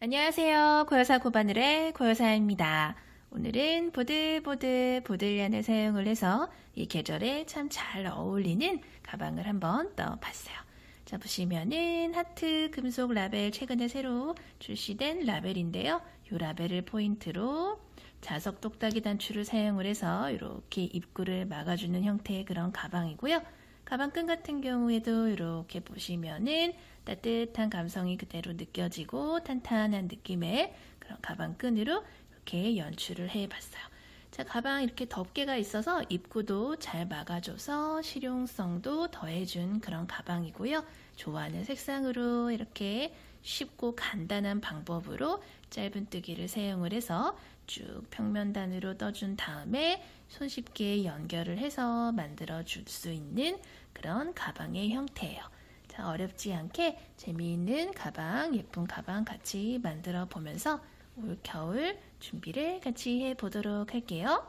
안녕하세요. 고여사 고바늘의 고여사입니다. 오늘은 보들보들얀을 사용을 해서 이 계절에 참 잘 어울리는 가방을 한번 떠봤어요. 자, 보시면은 하트 금속 라벨 최근에 새로 출시된 라벨인데요. 이 라벨을 포인트로 자석 똑딱이 단추를 사용을 해서 이렇게 입구를 막아주는 형태의 그런 가방이고요. 가방끈 같은 경우에도 이렇게 보시면은 따뜻한 감성이 그대로 느껴지고 탄탄한 느낌의 그런 가방끈으로 이렇게 연출을 해봤어요. 자, 가방 이렇게 덮개가 있어서 입구도 잘 막아줘서 실용성도 더해준 그런 가방이고요. 좋아하는 색상으로 이렇게 쉽고 간단한 방법으로 짧은뜨기를 사용을 해서 쭉 평면단으로 떠준 다음에 손쉽게 연결을 해서 만들어 줄 수 있는 그런 가방의 형태예요. 자, 어렵지 않게 재미있는 가방, 예쁜 가방 같이 만들어 보면서 올 겨울 준비를 같이 해보도록 할게요.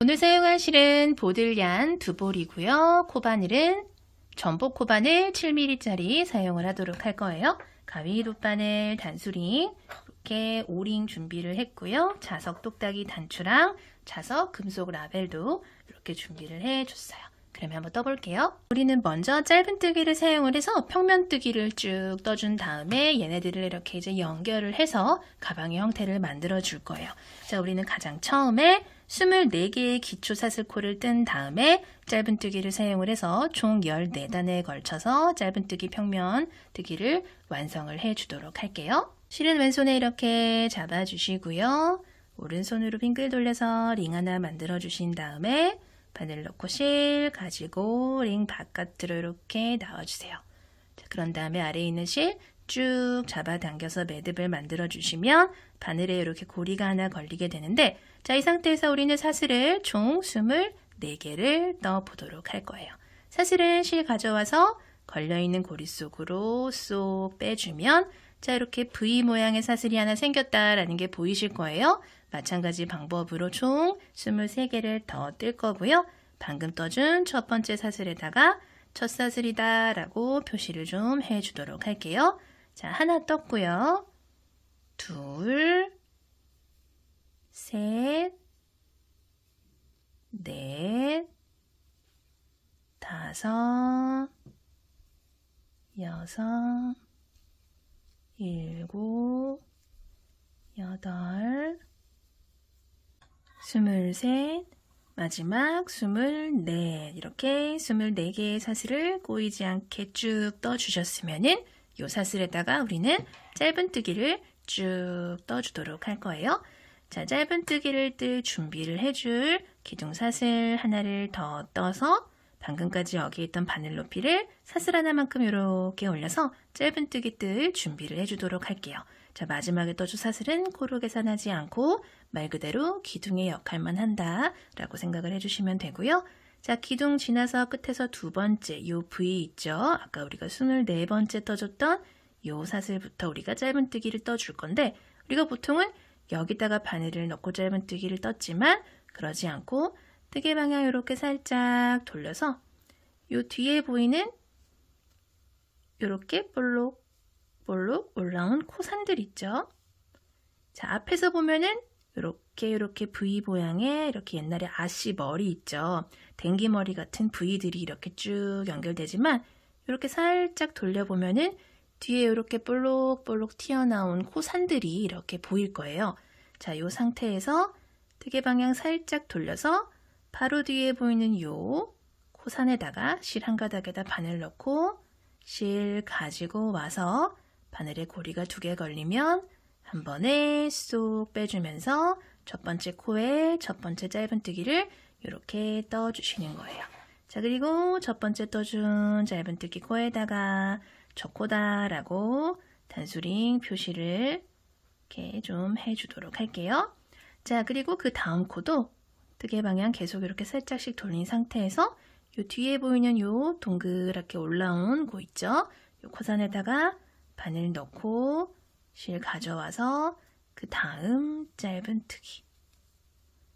오늘 사용할 실은 보들얀 두 볼이고요. 코바늘은 전복 코바늘 7mm짜리 사용을 하도록 할 거예요. 가위 돗바늘 단수링 이렇게 오링 준비를 했고요. 자석 똑딱이 단추랑 자석 금속 라벨도 이렇게 준비를 해줬어요. 그러면 한번 떠볼게요. 우리는 먼저 짧은뜨기를 사용을 해서 평면뜨기를 쭉 떠준 다음에 얘네들을 이렇게 이제 연결을 해서 가방의 형태를 만들어 줄 거예요. 자, 우리는 가장 처음에 24개의 기초 사슬코를 뜬 다음에 짧은뜨기를 사용을 해서 총 14단에 걸쳐서 짧은뜨기 평면뜨기를 완성을 해주도록 할게요. 실은 왼손에 이렇게 잡아주시고요. 오른손으로 빙글 돌려서 링 하나 만들어 주신 다음에 바늘 넣고 실 가지고 링 바깥으로 이렇게 나와주세요. 자, 그런 다음에 아래에 있는 실 쭉 잡아당겨서 매듭을 만들어 주시면 바늘에 이렇게 고리가 하나 걸리게 되는데, 자, 이 상태에서 우리는 사슬을 총 24개를 넣어 보도록 할 거예요. 사슬은 실 가져와서 걸려있는 고리 속으로 쏙 빼주면, 자, 이렇게 V 모양의 사슬이 하나 생겼다라는 게 보이실 거예요. 마찬가지 방법으로 총 23개를 더 뜰 거고요. 방금 떠준 첫 번째 사슬에다가 첫 사슬이다 라고 표시를 좀 해주도록 할게요. 자, 하나 떴고요. 둘, 셋, 넷, 다섯, 여섯, 일곱, 여덟, 23, 마지막 24, 이렇게 24개의 사슬을 꼬이지 않게 쭉 떠주셨으면은 이 사슬에다가 우리는 짧은뜨기를 쭉 떠주도록 할 거예요. 자, 짧은뜨기를 뜰 준비를 해줄 기둥사슬 하나를 더 떠서 방금까지 여기 있던 바늘 높이를 사슬 하나만큼 이렇게 올려서 짧은뜨기 뜰 준비를 해주도록 할게요. 자, 마지막에 떠줄 사슬은 코로 계산하지 않고 말 그대로 기둥의 역할만 한다 라고 생각을 해주시면 되고요. 자, 기둥 지나서 끝에서 두 번째 요 V 있죠? 아까 우리가 24번째 떠줬던 요 사슬부터 우리가 짧은뜨기를 떠줄 건데, 우리가 보통은 여기다가 바늘을 넣고 짧은뜨기를 떴지만 그러지 않고 뜨개 방향 이렇게 살짝 돌려서 요 뒤에 보이는 이렇게 볼록 올라온 코산들 있죠? 자, 앞에서 보면은 이렇게 V 모양의 이렇게 옛날에 아씨 머리 있죠? 댕기머리 같은 V들이 이렇게 쭉 연결되지만 이렇게 살짝 돌려보면은 뒤에 이렇게 볼록볼록 튀어나온 코산들이 이렇게 보일 거예요. 자, 이 상태에서 뜨개 방향 살짝 돌려서 바로 뒤에 보이는 요 코산에다가 실 한 가닥에다 바늘 넣고 실 가지고 와서 바늘에 고리가 2개 걸리면 한 번에 쏙 빼주면서 첫 번째 코에 첫 번째 짧은뜨기를 이렇게 떠주시는 거예요. 자, 그리고 첫 번째 떠준 짧은뜨기 코에다가 저 코다 라고 단수링 표시를 이렇게 좀 해주도록 할게요. 자, 그리고 그 다음 코도 뜨개 방향 계속 이렇게 살짝씩 돌린 상태에서 요 뒤에 보이는 요 동그랗게 올라온 거 있죠? 요 코산에다가 바늘 넣고 실 가져와서 그 다음 짧은뜨기,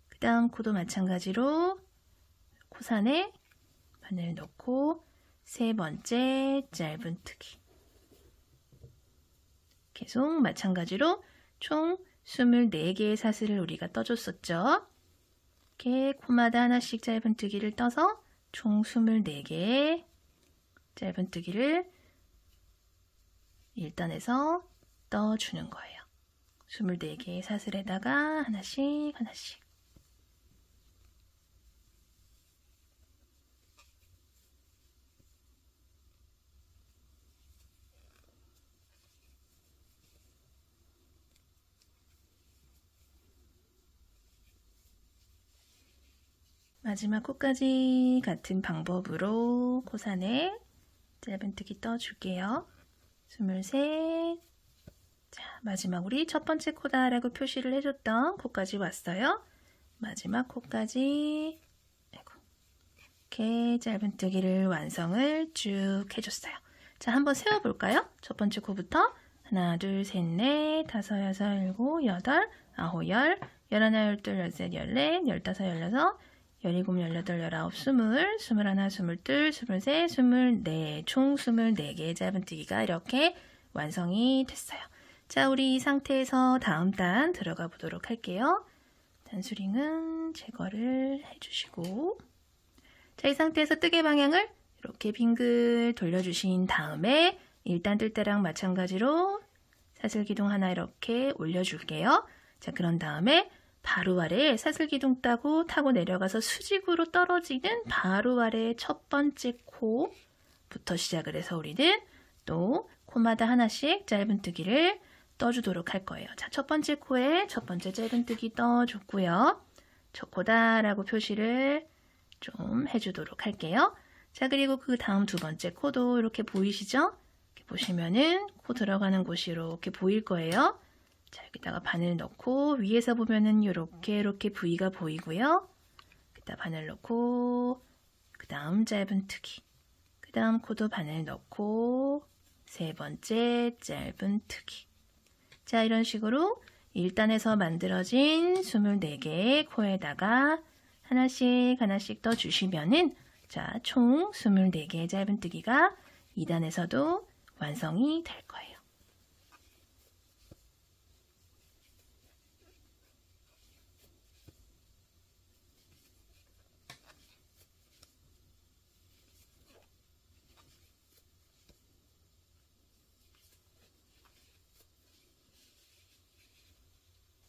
그 다음 코도 마찬가지로 코산에 바늘 넣고 세 번째 짧은뜨기. 계속 마찬가지로 총 24개의 사슬을 우리가 떠줬었죠. 이렇게 코마다 하나씩 짧은뜨기를 떠서 총 24개의 짧은뜨기를 1단에서 떠주는 거예요. 24개의 사슬에다가 하나씩 하나씩. 마지막 코까지 같은 방법으로 코산에 짧은뜨기 떠줄게요. 23. 자, 마지막 우리 첫 번째 코다 라고 표시를 해줬던 코까지 왔어요. 마지막 코까지 이렇게 짧은뜨기를 완성을 쭉 해줬어요. 자, 한번 세워볼까요? 첫 번째 코부터 하나, 둘, 셋, 넷, 다섯, 여섯, 일곱, 여덟, 아홉, 열, 열하나, 열둘, 열셋, 열넷, 열다섯, 열여섯, 열일곱, 열여덟, 열아홉, 스물, 스물하나, 스물둘, 스물셋, 스물네, 총 24개의 짧은뜨기가 이렇게 완성이 됐어요. 자, 우리 이 상태에서 다음 단 들어가 보도록 할게요. 단수링은 제거를 해주시고, 자, 이 상태에서 뜨개 방향을 이렇게 빙글 돌려주신 다음에 1단 뜰 때랑 마찬가지로 사슬기둥 하나 이렇게 올려줄게요. 자, 그런 다음에 바로 아래에 사슬기둥 타고 내려가서 수직으로 떨어지는 바로 아래 첫 번째 코부터 시작을 해서 우리는 또 코마다 하나씩 짧은뜨기를 떠주도록 할 거예요. 자, 첫 번째 코에 첫 번째 짧은뜨기 떠줬고요. 첫 코다라고 표시를 좀 해주도록 할게요. 자, 그리고 그 다음 두 번째 코도 이렇게 보이시죠? 이렇게 보시면은 코 들어가는 곳이 이렇게 보일 거예요. 자, 여기다가 바늘 넣고 위에서 보면은 이렇게 V가 보이고요. 여기다 바늘 넣고 그 다음 짧은뜨기, 그 다음 코도 바늘 넣고 세 번째 짧은뜨기. 자, 이런 식으로 1단에서 만들어진 24개의 코에다가 하나씩 하나씩 떠주시면은 자, 총 24개의 짧은뜨기가 2단에서도 완성이 될 거예요.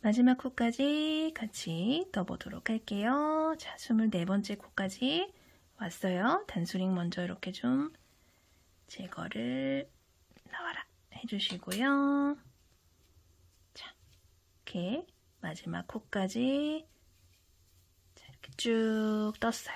마지막 코까지 같이 떠보도록 할게요. 자, 24번째 코까지 왔어요. 단수링 먼저 이렇게 좀 제거를 나와라 해주시고요. 자, 이렇게 마지막 코까지 자, 이렇게 쭉 떴어요.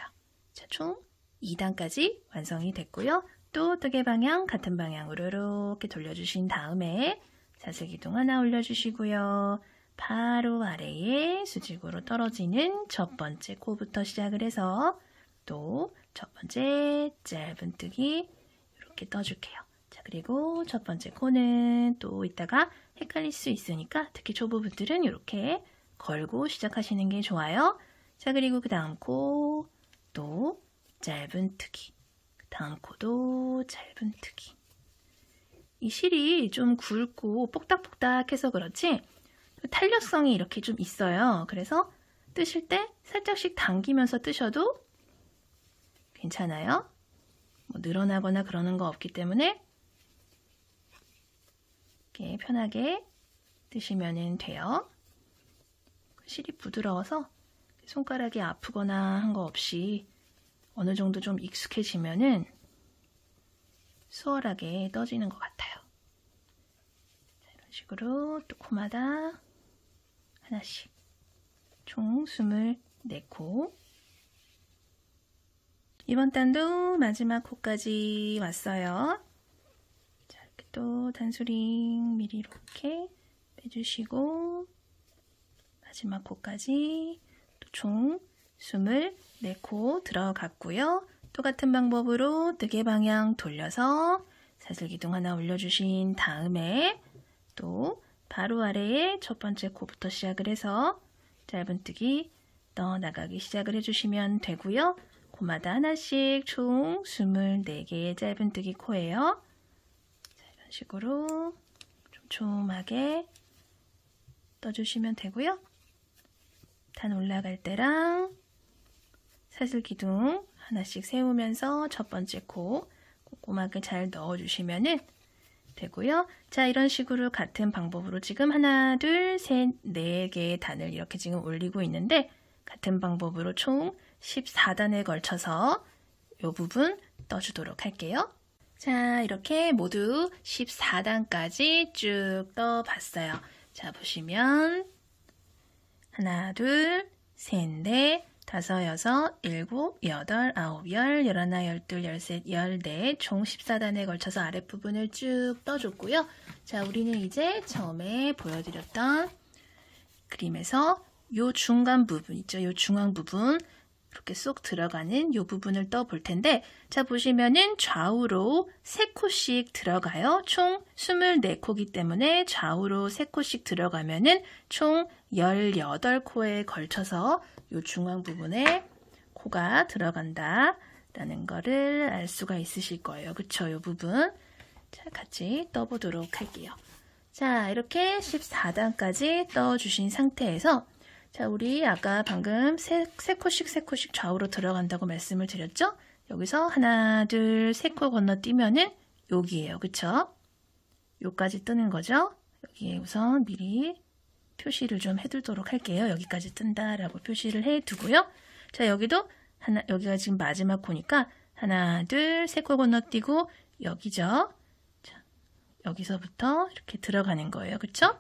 자, 총 2단까지 완성이 됐고요. 또 뜨개 방향 같은 방향으로 이렇게 돌려주신 다음에 사슬기둥 하나 올려주시고요. 바로 아래에 수직으로 떨어지는 첫 번째 코부터 시작을 해서 또 첫 번째 짧은뜨기 이렇게 떠줄게요. 자, 그리고 첫 번째 코는 또 이따가 헷갈릴 수 있으니까 특히 초보분들은 이렇게 걸고 시작하시는 게 좋아요. 자, 그리고 그 다음 코 또 짧은뜨기, 그 다음 코도 짧은뜨기. 이 실이 좀 굵고 뽁닥뽁닥해서 그렇지 탄력성이 이렇게 좀 있어요. 그래서 뜨실 때 살짝씩 당기면서 뜨셔도 괜찮아요. 뭐 늘어나거나 그러는 거 없기 때문에 이렇게 편하게 뜨시면 돼요. 실이 부드러워서 손가락이 아프거나 한 거 없이 어느 정도 좀 익숙해지면은 수월하게 떠지는 것 같아요. 자, 이런 식으로 또 코마다 하나씩 총 24코. 이번 단도 마지막 코까지 왔어요. 자, 이렇게 또 단수링 미리 이렇게 빼주시고 마지막 코까지 또 총 24코 들어갔고요. 똑같은 방법으로 뜨개 방향 돌려서 사슬기둥 하나 올려주신 다음에 또 바로 아래에 첫 번째 코부터 시작을 해서 짧은뜨기 떠나가기 시작을 해주시면 되고요. 코마다 하나씩 총 24개의 짧은뜨기 코예요. 자, 이런 식으로 촘촘하게 떠주시면 되고요. 단 올라갈 때랑 사슬 기둥 하나씩 세우면서 첫 번째 코 꼼꼼하게 잘 넣어주시면 되고요. 자, 이런 식으로 같은 방법으로 지금 하나, 둘, 셋, 네 개의 단을 이렇게 지금 올리고 있는데 같은 방법으로 총 14단에 걸쳐서 이 부분 떠주도록 할게요. 자, 이렇게 모두 14단까지 쭉 떠봤어요. 자, 보시면 하나, 둘, 셋, 넷, 다섯, 여섯, 일곱, 여덟, 아홉, 열, 열하나, 열둘, 열셋, 열넷, 총 14단에 걸쳐서 아랫부분을 쭉 떠줬고요. 자, 우리는 이제 처음에 보여드렸던 그림에서 요 중간 부분 있죠? 요 중앙 부분 이렇게 쏙 들어가는 요 부분을 떠볼 텐데, 자, 보시면은 좌우로 3코씩 들어가요. 총 24코이기 때문에 좌우로 3코씩 들어가면은 총 18코에 걸쳐서 요 중앙 부분에 코가 들어간다 라는 거를 알 수가 있으실 거예요. 그쵸? 요 부분. 자, 같이 떠보도록 할게요. 자, 이렇게 14단까지 떠주신 상태에서 자, 우리 아까 방금 3코씩 좌우로 들어간다고 말씀을 드렸죠? 여기서 하나, 둘, 3코 건너뛰면은 여기에요. 그쵸? 요까지 뜨는 거죠? 여기에 우선 미리 표시를 좀 해두도록 할게요. 여기까지 뜬다라고 표시를 해두고요. 자, 여기도 여기가 지금 마지막 코니까 하나, 둘, 3코 건너뛰고 여기죠? 자, 여기서부터 이렇게 들어가는 거예요. 그쵸?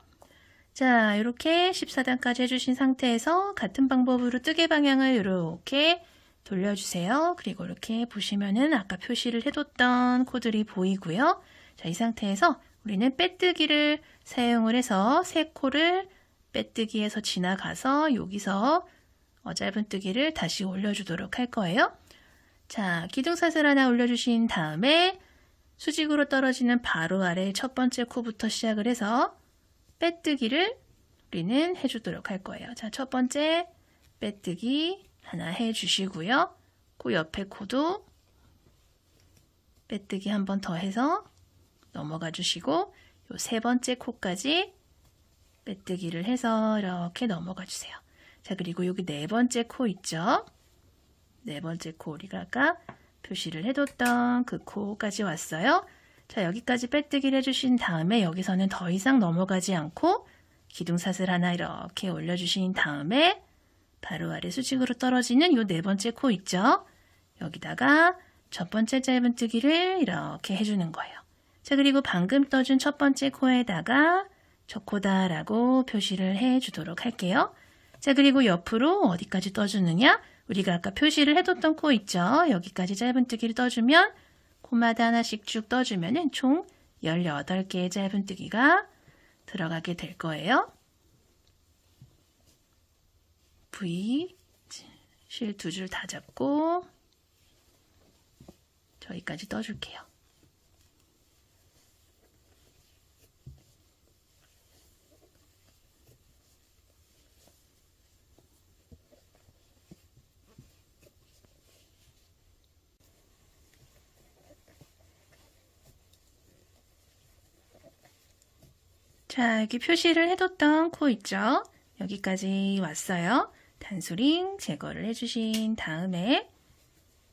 자, 이렇게 14단까지 해주신 상태에서 같은 방법으로 뜨개 방향을 이렇게 돌려주세요. 그리고 이렇게 보시면은 아까 표시를 해뒀던 코들이 보이고요. 자, 이 상태에서 우리는 빼뜨기를 사용을 해서 3코를 빼뜨기에서 지나가서 여기서 짧은뜨기를 다시 올려주도록 할 거예요. 자, 기둥사슬 하나 올려주신 다음에 수직으로 떨어지는 바로 아래 첫 번째 코부터 시작을 해서 빼뜨기를 우리는 해주도록 할 거예요. 자, 첫 번째 빼뜨기 하나 해주시고요. 그 옆에 코도 빼뜨기 한 번 더 해서 넘어가 주시고 요 세 번째 코까지 빼뜨기를 해서 이렇게 넘어가 주세요. 자, 그리고 여기 네 번째 코 있죠? 네 번째 코 우리가 아까 표시를 해뒀던 그 코까지 왔어요. 자, 여기까지 빼뜨기를 해주신 다음에 여기서는 더 이상 넘어가지 않고 기둥사슬 하나 이렇게 올려주신 다음에 바로 아래 수직으로 떨어지는 요 네 번째 코 있죠? 여기다가 첫 번째 짧은뜨기를 이렇게 해주는 거예요. 자, 그리고 방금 떠준 첫 번째 코에다가 저 코다라고 표시를 해주도록 할게요. 자, 그리고 옆으로 어디까지 떠주느냐? 우리가 아까 표시를 해뒀던 코 있죠? 여기까지 짧은뜨기를 떠주면 코마다 하나씩 쭉 떠주면 총 18개의 짧은뜨기가 들어가게 될 거예요. V, 실 2줄 다 잡고 저기까지 떠줄게요. 자, 여기 표시를 해뒀던 코 있죠? 여기까지 왔어요. 단수링 제거를 해주신 다음에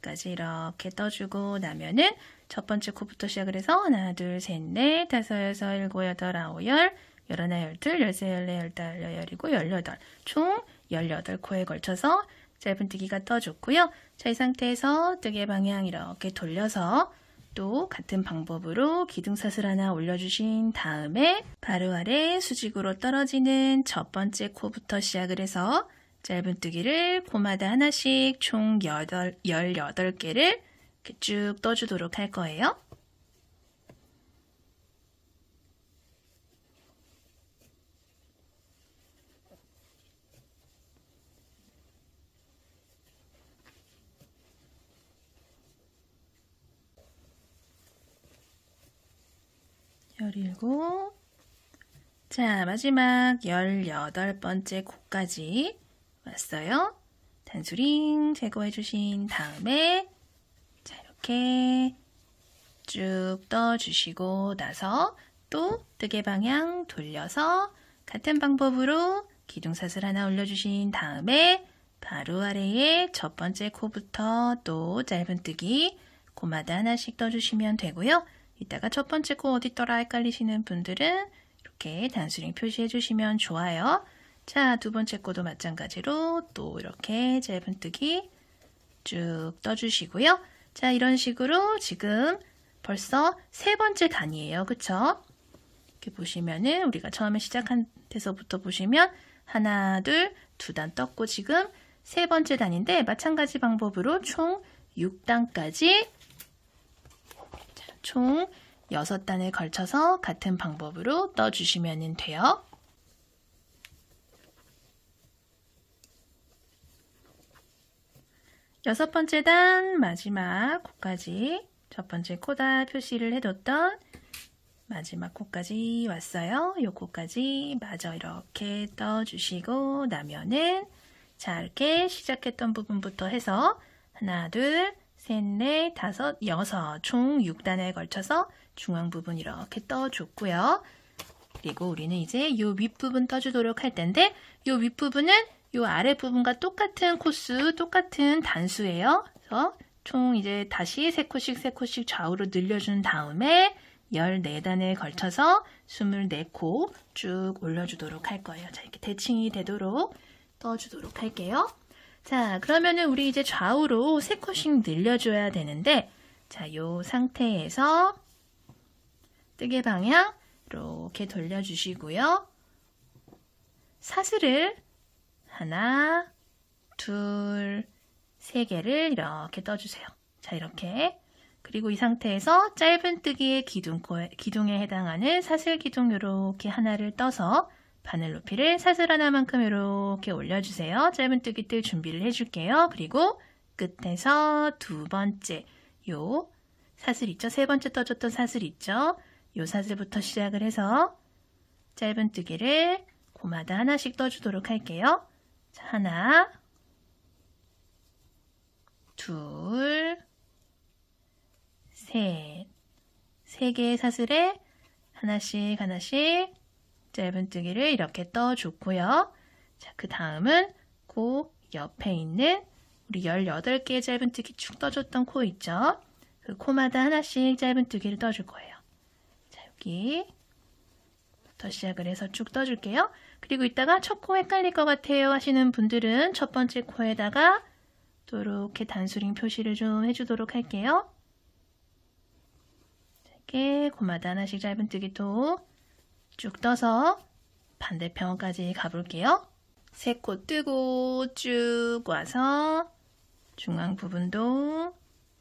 까지 이렇게 떠주고 나면은 첫 번째 코부터 시작을 해서 하나, 둘, 셋, 넷, 다섯, 여섯, 일곱, 여덟, 아홉, 열, 열하나, 열둘, 열세, 열네, 열다섯, 열일곱, 열여덟 총 18코에 걸쳐서 짧은뜨기가 떠줬고요. 자, 이 상태에서 뜨개 방향 이렇게 돌려서 또 같은 방법으로 기둥사슬 하나 올려주신 다음에 바로 아래 수직으로 떨어지는 첫 번째 코부터 시작을 해서 짧은뜨기를 코마다 하나씩 총 18개를 이렇게 쭉 떠주도록 할 거예요. 열일곱. 자, 마지막 18번째 코까지 왔어요. 단수링 제거해 주신 다음에 자, 이렇게 쭉 떠주시고 나서 또 뜨개 방향 돌려서 같은 방법으로 기둥사슬 하나 올려주신 다음에 바로 아래에 첫 번째 코부터 또 짧은뜨기 코마다 하나씩 떠주시면 되고요. 이따가 첫 번째 코 어디더라 헷갈리시는 분들은 이렇게 단수링 표시해 주시면 좋아요. 자, 두 번째 코도 마찬가지로 또 이렇게 짧은뜨기 쭉 떠주시고요. 자, 이런 식으로 지금 벌써 세 번째 단이에요. 그쵸? 이렇게 보시면은 우리가 처음에 시작한 데서부터 보시면 하나, 둘, 두 단 떴고 지금 세 번째 단인데 마찬가지 방법으로 총 6단까지 총 6단에 걸쳐서 같은 방법으로 떠주시면 돼요. 여섯 번째 단 마지막 코까지 첫 번째 코다 표시를 해뒀던 마지막 코까지 왔어요. 요 코까지 마저 이렇게 떠주시고 나면은 자, 이렇게 시작했던 부분부터 해서 하나, 둘, 셋, 넷, 다섯, 여섯 총 6단에 걸쳐서 중앙 부분 이렇게 떠줬고요. 그리고 우리는 이제 요 윗부분 떠주도록 할 텐데 요 윗부분은 요 아랫부분과 똑같은 코수, 똑같은 단수예요. 그래서 총 이제 다시 3코씩 좌우로 늘려준 다음에 14단에 걸쳐서 24코 쭉 올려주도록 할 거예요. 자, 이렇게 대칭이 되도록 떠주도록 할게요. 자, 그러면은 우리 이제 좌우로 3코씩 늘려줘야 되는데, 자, 요 상태에서 뜨개 방향 이렇게 돌려주시고요. 사슬을 하나, 둘, 세 개를 이렇게 떠주세요. 자, 이렇게. 그리고 이 상태에서 짧은뜨기의 기둥에 해당하는 사슬 기둥 이렇게 하나를 떠서 바늘 높이를 사슬 하나만큼 이렇게 올려주세요. 짧은뜨기 뜰 준비를 해줄게요. 그리고 끝에서 두 번째 요 사슬 있죠? 세 번째 떠줬던 사슬 있죠? 요 사슬부터 시작을 해서 짧은뜨기를 코마다 하나씩 떠주도록 할게요. 자, 하나, 둘, 셋, 세 개의 사슬에 하나씩 짧은뜨기를 이렇게 떠줬고요. 자, 그 다음은 그 옆에 있는 우리 18개의 짧은뜨기 쭉 떠줬던 코 있죠? 그 코마다 하나씩 짧은뜨기를 떠줄 거예요. 자, 여기부터 시작을 해서 쭉 떠줄게요. 그리고 이따가 첫 코 헷갈릴 것 같아요 하시는 분들은 첫 번째 코에다가 또 이렇게 단수링 표시를 좀 해주도록 할게요. 이렇게 코마다 하나씩 짧은뜨기 또 쭉 떠서 반대편까지 가볼게요. 세 코 뜨고 쭉 와서 중앙 부분도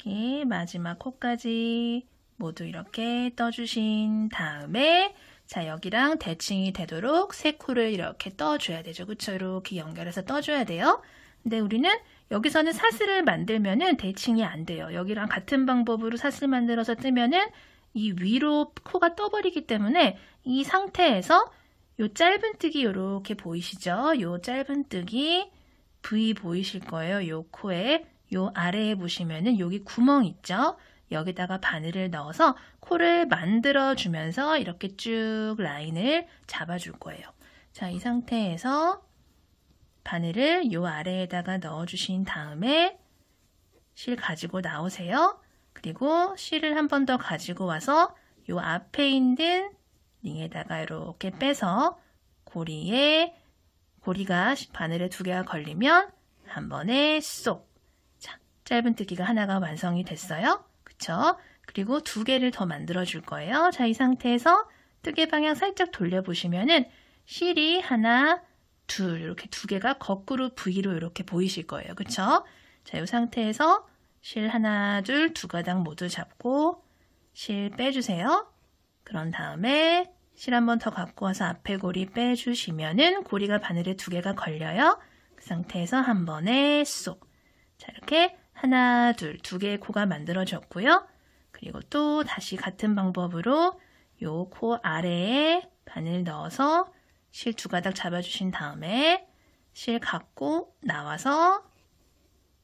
이렇게 마지막 코까지 모두 이렇게 떠주신 다음에 자, 여기랑 대칭이 되도록 세 코를 이렇게 떠줘야 되죠. 그쵸? 이렇게 연결해서 떠줘야 돼요. 근데 우리는 여기서는 사슬을 만들면은 대칭이 안 돼요. 여기랑 같은 방법으로 사슬 만들어서 뜨면은 이 위로 코가 떠버리기 때문에 이 상태에서 요 짧은뜨기 요렇게 보이시죠? 요 짧은뜨기 V 보이실 거예요. 요 코에 요 아래에 보시면은 여기 구멍 있죠? 여기다가 바늘을 넣어서 코를 만들어 주면서 이렇게 쭉 라인을 잡아줄 거예요. 자, 이 상태에서 바늘을 요 아래에다가 넣어주신 다음에 실 가지고 나오세요. 그리고 실을 한 번 더 가지고 와서 요 앞에 있는 링에다가 이렇게 빼서 고리가 바늘에 2개가 걸리면 한 번에 쏙. 자, 짧은뜨기가 하나가 완성이 됐어요. 그쵸? 그리고 2개를 더 만들어 줄 거예요. 자, 이 상태에서 뜨개 방향 살짝 돌려보시면은 실이 하나, 둘 이렇게 2개가 거꾸로 V로 이렇게 보이실 거예요. 그쵸? 자, 이 상태에서 실 하나, 둘, 2가닥 모두 잡고 실 빼주세요. 그런 다음에 실 한 번 더 갖고 와서 앞에 고리 빼주시면은 고리가 바늘에 2개가 걸려요. 그 상태에서 한 번에 쏙. 자, 이렇게 하나, 둘, 2개의 코가 만들어졌고요. 그리고 또 다시 같은 방법으로 요 코 아래에 바늘 넣어서 실 2가닥 잡아주신 다음에 실 갖고 나와서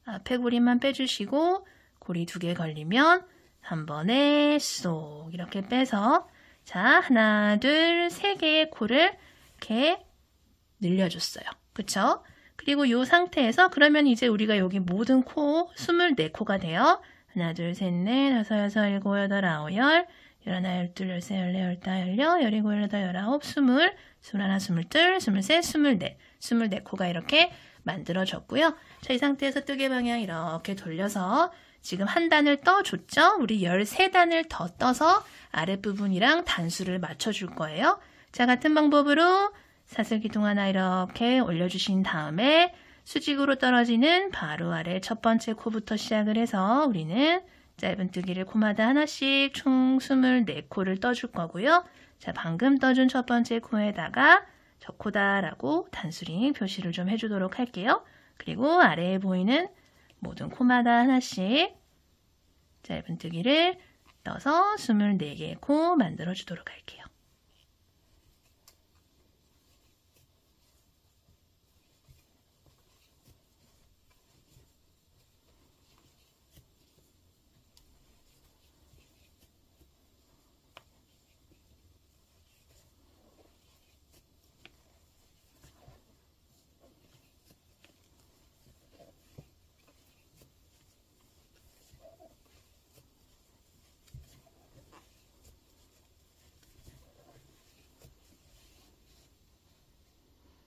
앞에 고리만 빼주시고 고리 2개 걸리면 한 번에 쏙 이렇게 빼서 자, 하나, 둘, 3개의 코를 이렇게 늘려줬어요. 그쵸? 그리고 이 상태에서 그러면 이제 우리가 여기 모든 코 24코가 돼요. 하나, 둘, 셋, 넷, 다섯, 여섯, 일곱, 여덟, 아홉, 열, 열하나, 열둘, 열세, 열네, 열다, 열여, 열일곱, 열여덟, 열아홉, 스물, 스물하나, 스물둘, 스물셋, 스물넷, 24코가 이렇게 만들어졌고요. 자, 이 상태에서 뜨개 방향 이렇게 돌려서 지금 한 단을 떠줬죠? 우리 13단을 더 떠서 아랫부분이랑 단수를 맞춰줄 거예요. 자, 같은 방법으로 사슬기둥 하나 이렇게 올려주신 다음에 수직으로 떨어지는 바로 아래 첫 번째 코부터 시작을 해서 우리는 짧은뜨기를 코마다 하나씩 총 24코를 떠줄 거고요. 자, 방금 떠준 첫 번째 코에다가 저 코다라고 단수링 표시를 좀 해주도록 할게요. 그리고 아래에 보이는 모든 코마다 하나씩 짧은뜨기를 떠서 24개의 코 만들어 주도록 할게요.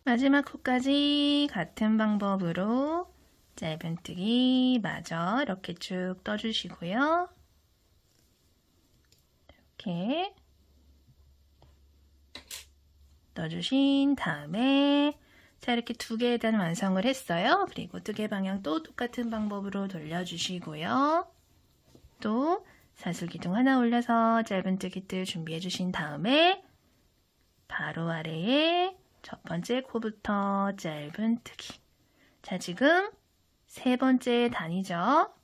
마지막 코까지 같은 방법으로 짧은뜨기 마저 이렇게 쭉 떠주시고요. 이렇게 떠주신 다음에 자, 이렇게 2개의 단 완성을 했어요. 그리고 뜨개 방향 또 똑같은 방법으로 돌려주시고요. 또 사슬기둥 하나 올려서 짧은뜨기 뜰 준비해 주신 다음에 바로 아래에 첫 번째 코부터 짧은뜨기. 자, 지금 3번째 단이죠.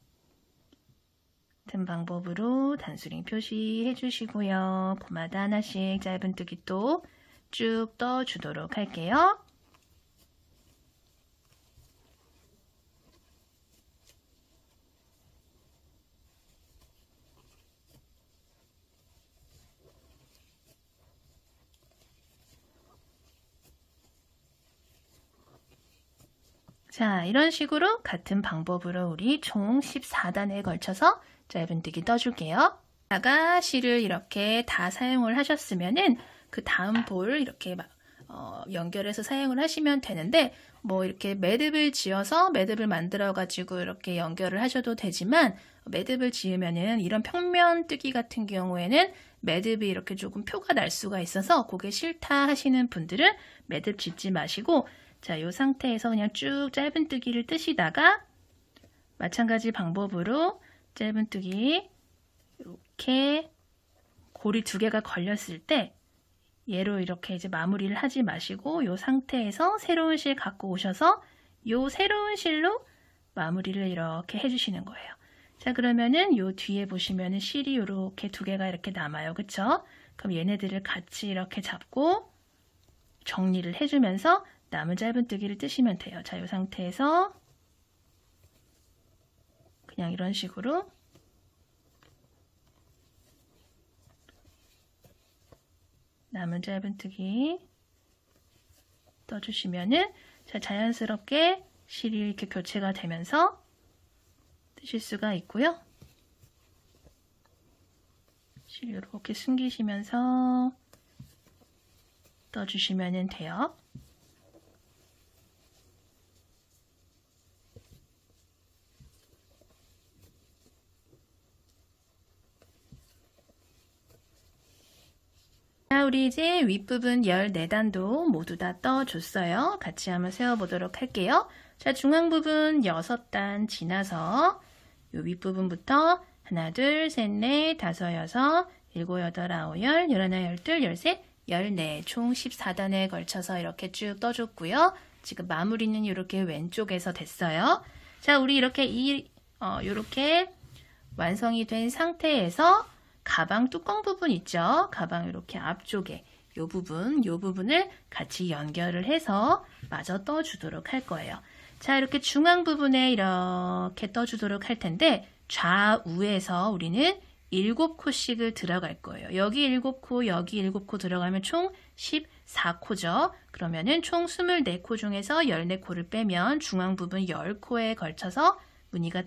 같은 방법으로 단수링 표시해 주시고요. 코마다 하나씩 짧은뜨기 또 쭉 떠주도록 할게요. 자, 이런 식으로 같은 방법으로 우리 총 14단에 걸쳐서 짧은뜨기 떠줄게요. 다가 실을 이렇게 다 사용을 하셨으면은 그 다음 볼 이렇게 연결해서 사용을 하시면 되는데 뭐 이렇게 매듭을 지어서 매듭을 만들어 가지고 이렇게 연결을 하셔도 되지만 매듭을 지으면은 이런 평면 뜨기 같은 경우에는 매듭이 이렇게 조금 표가 날 수가 있어서 그게 싫다 하시는 분들은 매듭 짓지 마시고 자, 이 상태에서 그냥 쭉 짧은뜨기를 뜨시다가 마찬가지 방법으로 짧은뜨기 이렇게 고리 2개가 걸렸을 때 얘로 이렇게 이제 마무리를 하지 마시고 이 상태에서 새로운 실 갖고 오셔서 이 새로운 실로 마무리를 이렇게 해주시는 거예요. 자, 그러면은 요 뒤에 보시면은 실이 이렇게 2개가 이렇게 남아요. 그쵸? 그럼 얘네들을 같이 이렇게 잡고 정리를 해주면서 남은 짧은뜨기를 뜨시면 돼요. 자, 이 상태에서 그냥 이런 식으로 남은 짧은뜨기 떠주시면은 자, 자연스럽게 실이 이렇게 교체가 되면서 뜨실 수가 있고요. 실 이렇게 숨기시면서 떠주시면 돼요. 자, 우리 이제 윗부분 14단도 모두 다 떠줬어요. 같이 한번 세워보도록 할게요. 자, 중앙 부분 6단 지나서 이 윗부분부터 하나, 둘, 셋, 넷, 다섯, 여섯, 일곱, 여덟, 아홉, 열, 열하나, 열둘, 열셋, 열네 총 14단에 걸쳐서 이렇게 쭉 떠줬고요. 지금 마무리는 이렇게 왼쪽에서 됐어요. 자, 우리 이렇게 이렇게 완성이 된 상태에서 가방 뚜껑 부분 있죠? 가방 이렇게 앞쪽에 요 부분을 같이 연결을 해서 마저 떠주도록 할 거예요. 자, 이렇게 중앙 부분에 이렇게 떠주도록 할 텐데 좌우에서 우리는 7코씩을 들어갈 거예요. 여기 7코, 여기 7코 들어가면 총 14코죠. 그러면은 총 24코 중에서 14코를 빼면 중앙 부분 10코에 걸쳐서 무늬가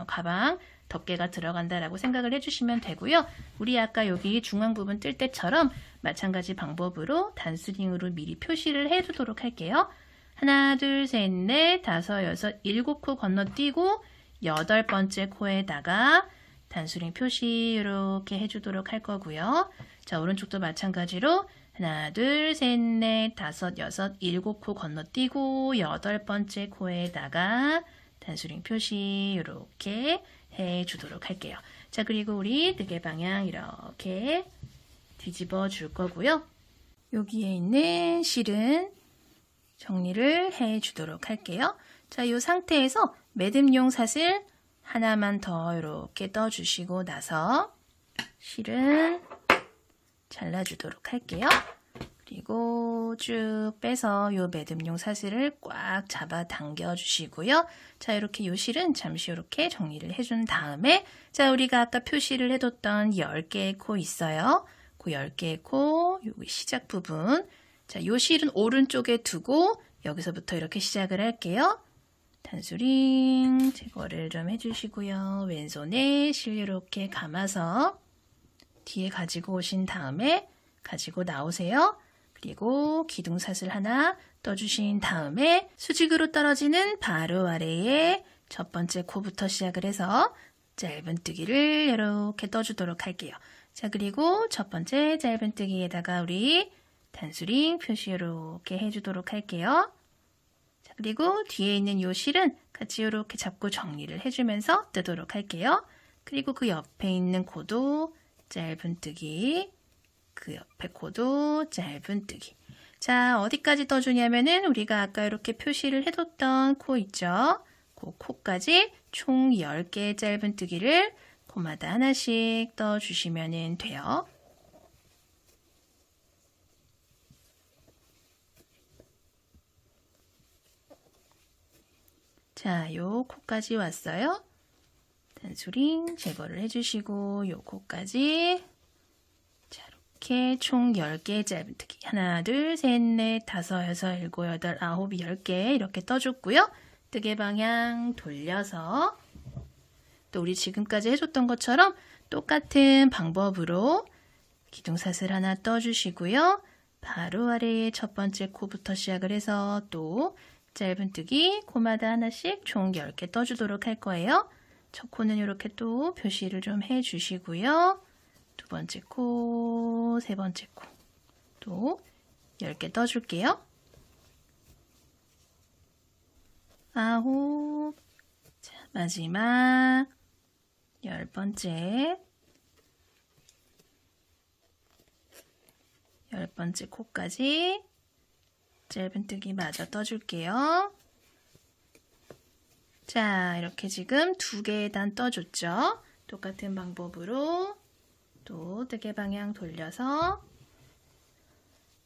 가방, 덮개가 들어간다라고 생각을 해주시면 되고요. 우리 아까 여기 중앙 부분 뜰 때처럼 마찬가지 방법으로 단수링으로 미리 표시를 해두도록 할게요. 하나, 둘, 셋, 넷, 다섯, 여섯, 7코 건너뛰고 8번째 코에다가 단수링 표시 이렇게 해주도록 할 거고요. 자, 오른쪽도 마찬가지로 하나, 둘, 셋, 넷, 다섯, 여섯, 7코 건너뛰고 8번째 코에다가 단수링 표시 이렇게 해주도록 할게요. 자, 그리고 우리 뜨개 방향 이렇게 뒤집어 줄 거고요. 여기에 있는 실은 정리를 해주도록 할게요. 자, 이 상태에서 매듭용 사슬 하나만 더 이렇게 떠주시고 나서 실은 잘라주도록 할게요. 그리고 쭉 빼서 이 매듭용 사슬을 꽉 잡아 당겨 주시고요. 자, 이렇게 이 실은 잠시 이렇게 정리를 해준 다음에 자, 우리가 아까 표시를 해뒀던 10개의 코 있어요. 그 10개의 코, 여기 시작 부분. 자, 이 실은 오른쪽에 두고 여기서부터 이렇게 시작을 할게요. 단수링 제거를 좀 해주시고요. 왼손에 실 이렇게 감아서 뒤에 가지고 오신 다음에 가지고 나오세요. 그리고 기둥사슬 하나 떠주신 다음에 수직으로 떨어지는 바로 아래에 첫 번째 코부터 시작을 해서 짧은뜨기를 이렇게 떠주도록 할게요. 자, 그리고 첫 번째 짧은뜨기에다가 우리 단수링 표시 이렇게 해주도록 할게요. 자, 그리고 뒤에 있는 요 실은 같이 이렇게 잡고 정리를 해주면서 뜨도록 할게요. 그리고 그 옆에 있는 코도 짧은뜨기, 그 옆에 코도 짧은뜨기. 자, 어디까지 떠주냐면은 우리가 아까 이렇게 표시를 해뒀던 코 있죠? 그 코까지 총 10개의 짧은뜨기를 코마다 하나씩 떠주시면 돼요. 자, 요 코까지 왔어요. 단수링 제거를 해주시고 요 코까지 자, 이렇게 총 10개의 짧은뜨기 하나, 둘, 셋, 넷, 다섯, 여섯, 일곱, 여덟, 아홉, 10개 이렇게 떠줬고요. 뜨개 방향 돌려서 또 우리 지금까지 해줬던 것처럼 똑같은 방법으로 기둥사슬 하나 떠주시고요. 바로 아래에 첫 번째 코부터 시작을 해서 또 짧은뜨기 코마다 하나씩 총 10개 떠주도록 할 거예요. 첫 코는 이렇게 또 표시를 좀 해주시고요. 두 번째 코, 세 번째 코 또 10개 떠줄게요. 9, 자, 마지막 10번째 코까지 짧은뜨기 마저 떠줄게요. 자, 이렇게 지금 2개의 단 떠줬죠. 똑같은 방법으로 또 뜨개 방향 돌려서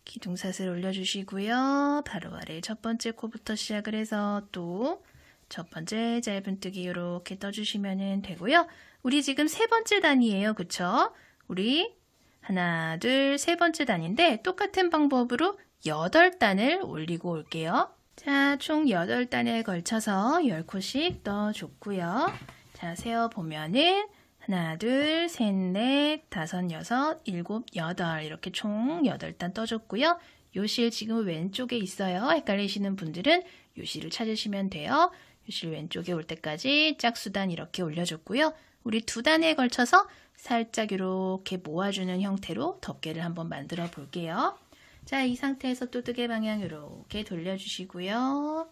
기둥사슬 올려주시고요. 바로 아래 첫 번째 코부터 시작을 해서 또 첫 번째 짧은뜨기 이렇게 떠주시면 되고요. 우리 지금 세 번째 단이에요. 그쵸? 우리 하나, 둘, 세 번째 단인데 똑같은 방법으로 8단을 올리고 올게요. 자, 총 8단에 걸쳐서 10코씩 떠줬고요. 자, 세어보면은 하나, 둘, 셋, 넷, 다섯, 여섯, 일곱, 여덟 이렇게 총 8단 떠줬고요. 요 실 지금 왼쪽에 있어요. 헷갈리시는 분들은 요 실을 찾으시면 돼요. 요 실 왼쪽에 올 때까지 짝수단 이렇게 올려줬고요. 우리 2단에 걸쳐서 살짝 이렇게 모아주는 형태로 덮개를 한번 만들어 볼게요. 자, 이 상태에서 또 뜨개 방향 이렇게 돌려주시고요.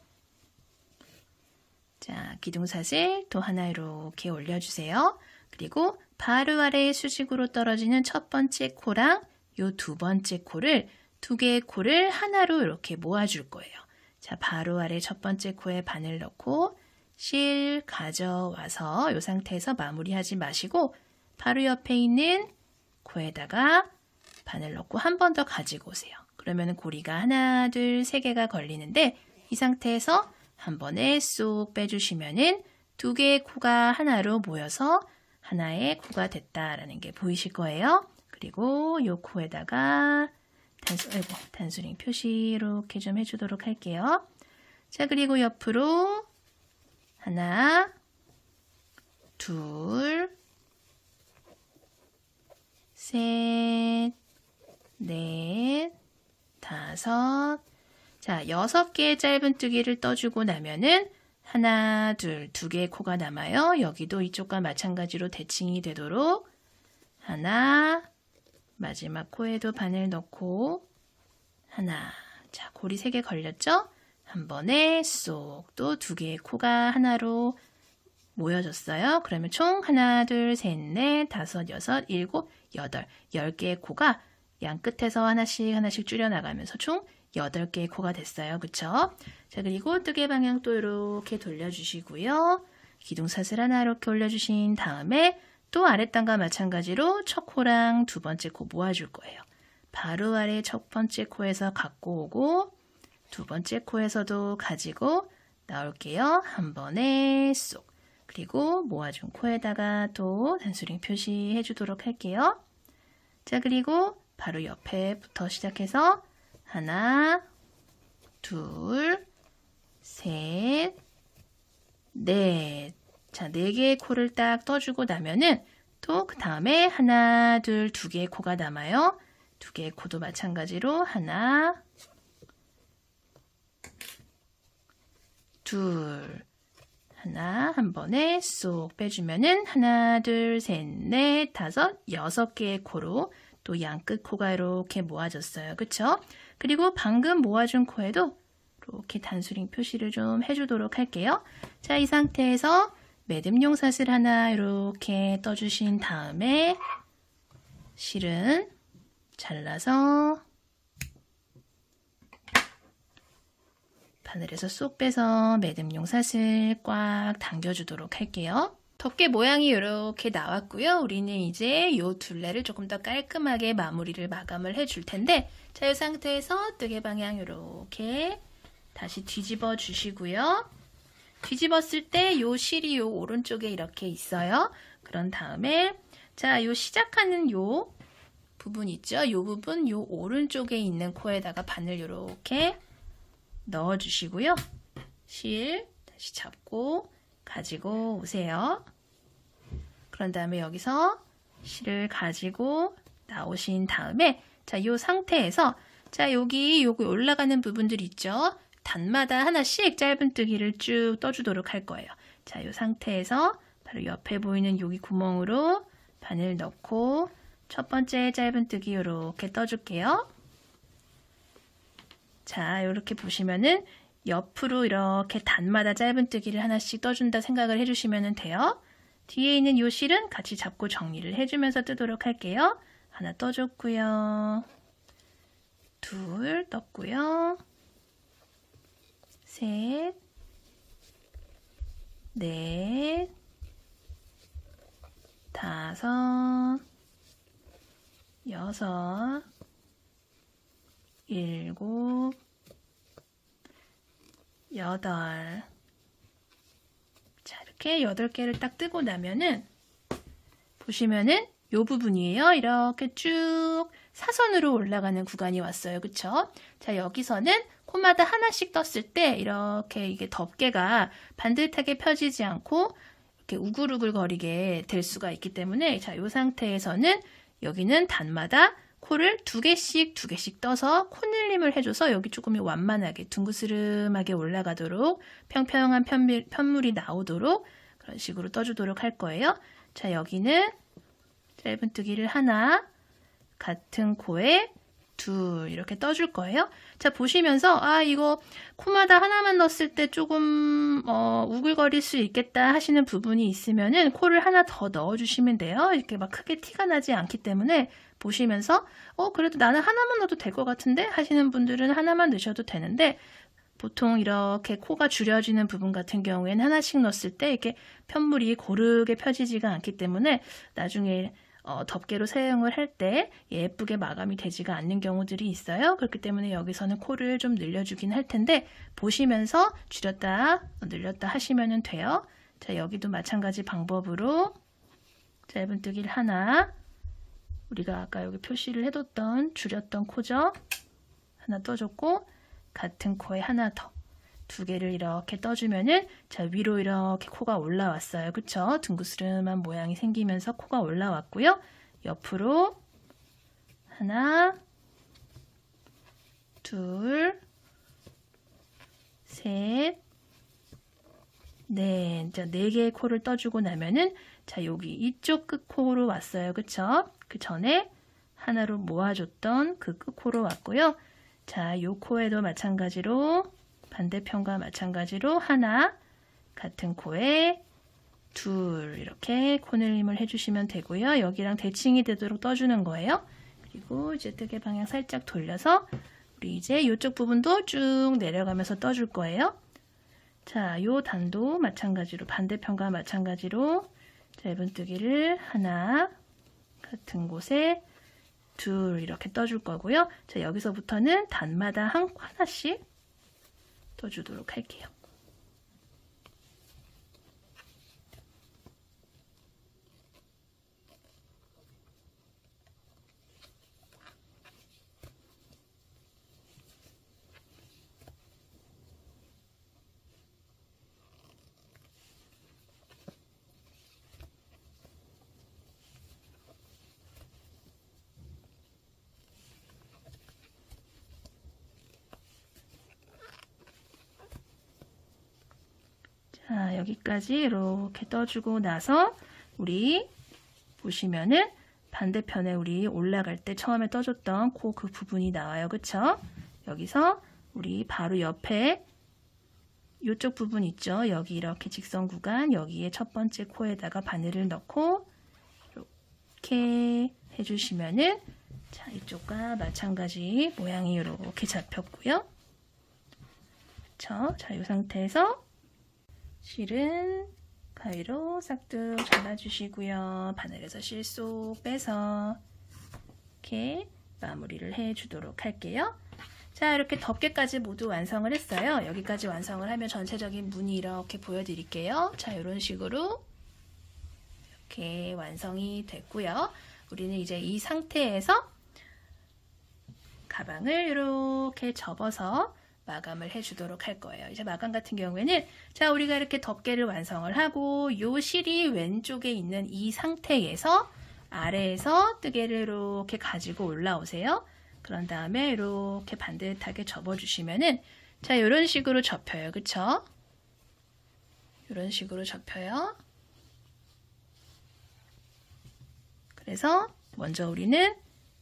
자, 기둥사슬 또 하나 이렇게 올려주세요. 그리고 바로 아래에 수직으로 떨어지는 첫 번째 코랑 요 두 번째 코를 2개의 코를 하나로 이렇게 모아줄 거예요. 자, 바로 아래 첫 번째 코에 바늘 넣고 실 가져와서 이 상태에서 마무리하지 마시고 바로 옆에 있는 코에다가 바늘 넣고 한 번 더 가지고 오세요. 그러면 고리가 하나, 둘, 세 개가 걸리는데 이 상태에서 한 번에 쏙 빼주시면은 두 개의 코가 하나로 모여서 하나의 코가 됐다라는 게 보이실 거예요. 그리고 요 코에다가 단수링 표시 이렇게 좀 해주도록 할게요. 자, 그리고 옆으로 하나, 둘, 셋, 넷, 다섯. 자, 6개의 짧은뜨기를 떠주고 나면은 하나, 둘, 2개의 코가 남아요. 여기도 이쪽과 마찬가지로 대칭이 되도록 하나, 마지막 코에도 바늘 넣고 하나. 자, 고리 3개 걸렸죠? 한 번에 쏙 또 2개의 코가 하나로 모여졌어요. 그러면 총 하나, 둘, 셋, 넷, 다섯, 여섯, 일곱, 여덟, 10개의 코가 양 끝에서 하나씩 줄여나가면서 총 8개의 코가 됐어요. 그쵸? 자, 그리고 뜨개 방향 또 이렇게 돌려주시고요. 기둥사슬 하나 이렇게 올려주신 다음에 또 아랫단과 마찬가지로 첫 코랑 두 번째 코 모아줄 거예요. 바로 아래 첫 번째 코에서 갖고 오고 두 번째 코에서도 가지고 나올게요. 한 번에 쏙. 그리고 모아준 코에다가 또 단수링 표시해 주도록 할게요. 자, 그리고 바로 옆에부터 시작해서 하나, 둘, 셋, 넷. 자, 4개의 코를 딱 떠주고 나면은 또 그 다음에 하나, 둘, 2개의 코가 남아요. 2개의 코도 마찬가지로 하나, 둘, 하나, 한 번에 쏙 빼주면은 하나, 둘, 셋, 넷, 다섯, 6개의 코로 또 양끝 코가 이렇게 모아졌어요. 그쵸? 그리고 방금 모아준 코에도 이렇게 단수링 표시를 좀 해주도록 할게요. 자, 이 상태에서 매듭용 사슬 하나 이렇게 떠주신 다음에 실은 잘라서 바늘에서 쏙 빼서 매듭용 사슬 꽉 당겨주도록 할게요. 덮개 모양이 이렇게 나왔고요. 우리는 이제 이 둘레를 조금 더 깔끔하게 마감을 해줄 텐데, 자, 이 상태에서 뜨개 방향 이렇게 다시 뒤집어 주시고요. 뒤집었을 때 이 실이 이 오른쪽에 이렇게 있어요. 그런 다음에 자, 이 시작하는 이 부분 있죠? 이 부분 이 오른쪽에 있는 코에다가 바늘 이렇게 넣어 주시고요. 실 다시 잡고 가지고 오세요. 그런 다음에 여기서 실을 가지고 나오신 다음에 자, 이 상태에서 자, 여기 올라가는 부분들 있죠? 단마다 하나씩 짧은뜨기를 쭉 떠주도록 할 거예요. 자, 이 상태에서 바로 옆에 보이는 여기 구멍으로 바늘 넣고 첫 번째 짧은뜨기 이렇게 떠줄게요. 자, 이렇게 보시면은 옆으로 이렇게 단마다 짧은뜨기를 하나씩 떠준다 생각을 해주시면 돼요. 뒤에 있는 이 실은 같이 잡고 정리를 해주면서 뜨도록 할게요. 하나 떠줬고요. 둘 떴고요. 셋, 넷, 다섯, 여섯, 일곱, 여덟. 자, 이렇게 8개를 딱 뜨고 나면은 보시면은 요 부분이에요. 이렇게 쭉 사선으로 올라가는 구간이 왔어요. 그쵸? 자, 여기서는 코마다 하나씩 떴을 때 이렇게 이게 덮개가 반듯하게 펴지지 않고 이렇게 우글우글 거리게 될 수가 있기 때문에 자, 요 상태에서는 여기는 단마다 코를 2개씩 떠서 코늘림을 해줘서 여기 조금 완만하게 둥그스름하게 올라가도록 평평한 편물이 나오도록 그런 식으로 떠주도록 할 거예요. 자, 여기는 짧은뜨기를 하나, 같은 코에 둘 이렇게 떠줄 거예요. 자, 보시면서 아, 이거 코마다 하나만 넣었을 때 조금 우글거릴 수 있겠다 하시는 부분이 있으면은 코를 하나 더 넣어주시면 돼요. 이렇게 막 크게 티가 나지 않기 때문에 보시면서 그래도 나는 하나만 넣어도 될 것 같은데 하시는 분들은 하나만 넣으셔도 되는데 보통 이렇게 코가 줄여지는 부분 같은 경우에는 하나씩 넣었을 때 이렇게 편물이 고르게 펴지지가 않기 때문에 나중에 덮개로 사용을 할 때 예쁘게 마감이 되지가 않는 경우들이 있어요. 그렇기 때문에 여기서는 코를 좀 늘려주긴 할 텐데 보시면서 줄였다 늘렸다 하시면 돼요. 자, 여기도 마찬가지 방법으로 짧은뜨기를 하나, 우리가 아까 여기 표시를 해뒀던 줄였던 코죠. 하나 떠줬고 같은 코에 하나 더, 두 개를 이렇게 떠주면은 자, 위로 이렇게 코가 올라왔어요. 그쵸? 둥그스름한 모양이 생기면서 코가 올라왔고요. 옆으로 하나, 둘, 셋, 넷. 자, 4개의 코를 떠주고 나면은 자, 여기 이쪽 끝코로 왔어요. 그쵸? 그 전에 하나로 모아줬던 그 끝코로 왔고요. 자, 요 코에도 마찬가지로 반대편과 마찬가지로 하나, 같은 코에 둘, 이렇게 코늘림을 해주시면 되고요. 여기랑 대칭이 되도록 떠주는 거예요. 그리고 이제 뜨개 방향 살짝 돌려서 우리 이제 이쪽 부분도 쭉 내려가면서 떠줄 거예요. 자, 요 단도 마찬가지로 반대편과 마찬가지로 짧은뜨기를 하나, 같은 곳에 둘 이렇게 떠줄 거고요. 자, 여기서부터는 단마다 하나씩 떠주도록 할게요. 자, 여기까지 이렇게 떠주고 나서 우리 보시면은 반대편에 우리 올라갈 때 처음에 떠줬던 코 그 부분이 나와요. 그쵸? 여기서 우리 바로 옆에 이쪽 부분 있죠? 여기 이렇게 직선 구간, 여기에 첫 번째 코에다가 바늘을 넣고 이렇게 해주시면은 자, 이쪽과 마찬가지 모양이 이렇게 잡혔고요. 자, 이 상태에서 실은 가위로 싹둑 잘라주시고요. 바늘에서 실 쏙 빼서 이렇게 마무리를 해주도록 할게요. 자, 이렇게 덮개까지 모두 완성을 했어요. 여기까지 완성을 하면 전체적인 무늬 이렇게 보여드릴게요. 자, 이런 식으로 이렇게 완성이 됐고요. 우리는 이제 이 상태에서 가방을 이렇게 접어서 마감을 해주도록 할 거예요. 이제 마감 같은 경우에는 자, 우리가 이렇게 덮개를 완성을 하고 요 실이 왼쪽에 있는 이 상태에서 아래에서 뜨개를 이렇게 가지고 올라오세요. 그런 다음에 이렇게 반듯하게 접어주시면은 자, 이런 식으로 접혀요. 그쵸? 이런 식으로 접혀요. 그래서 먼저 우리는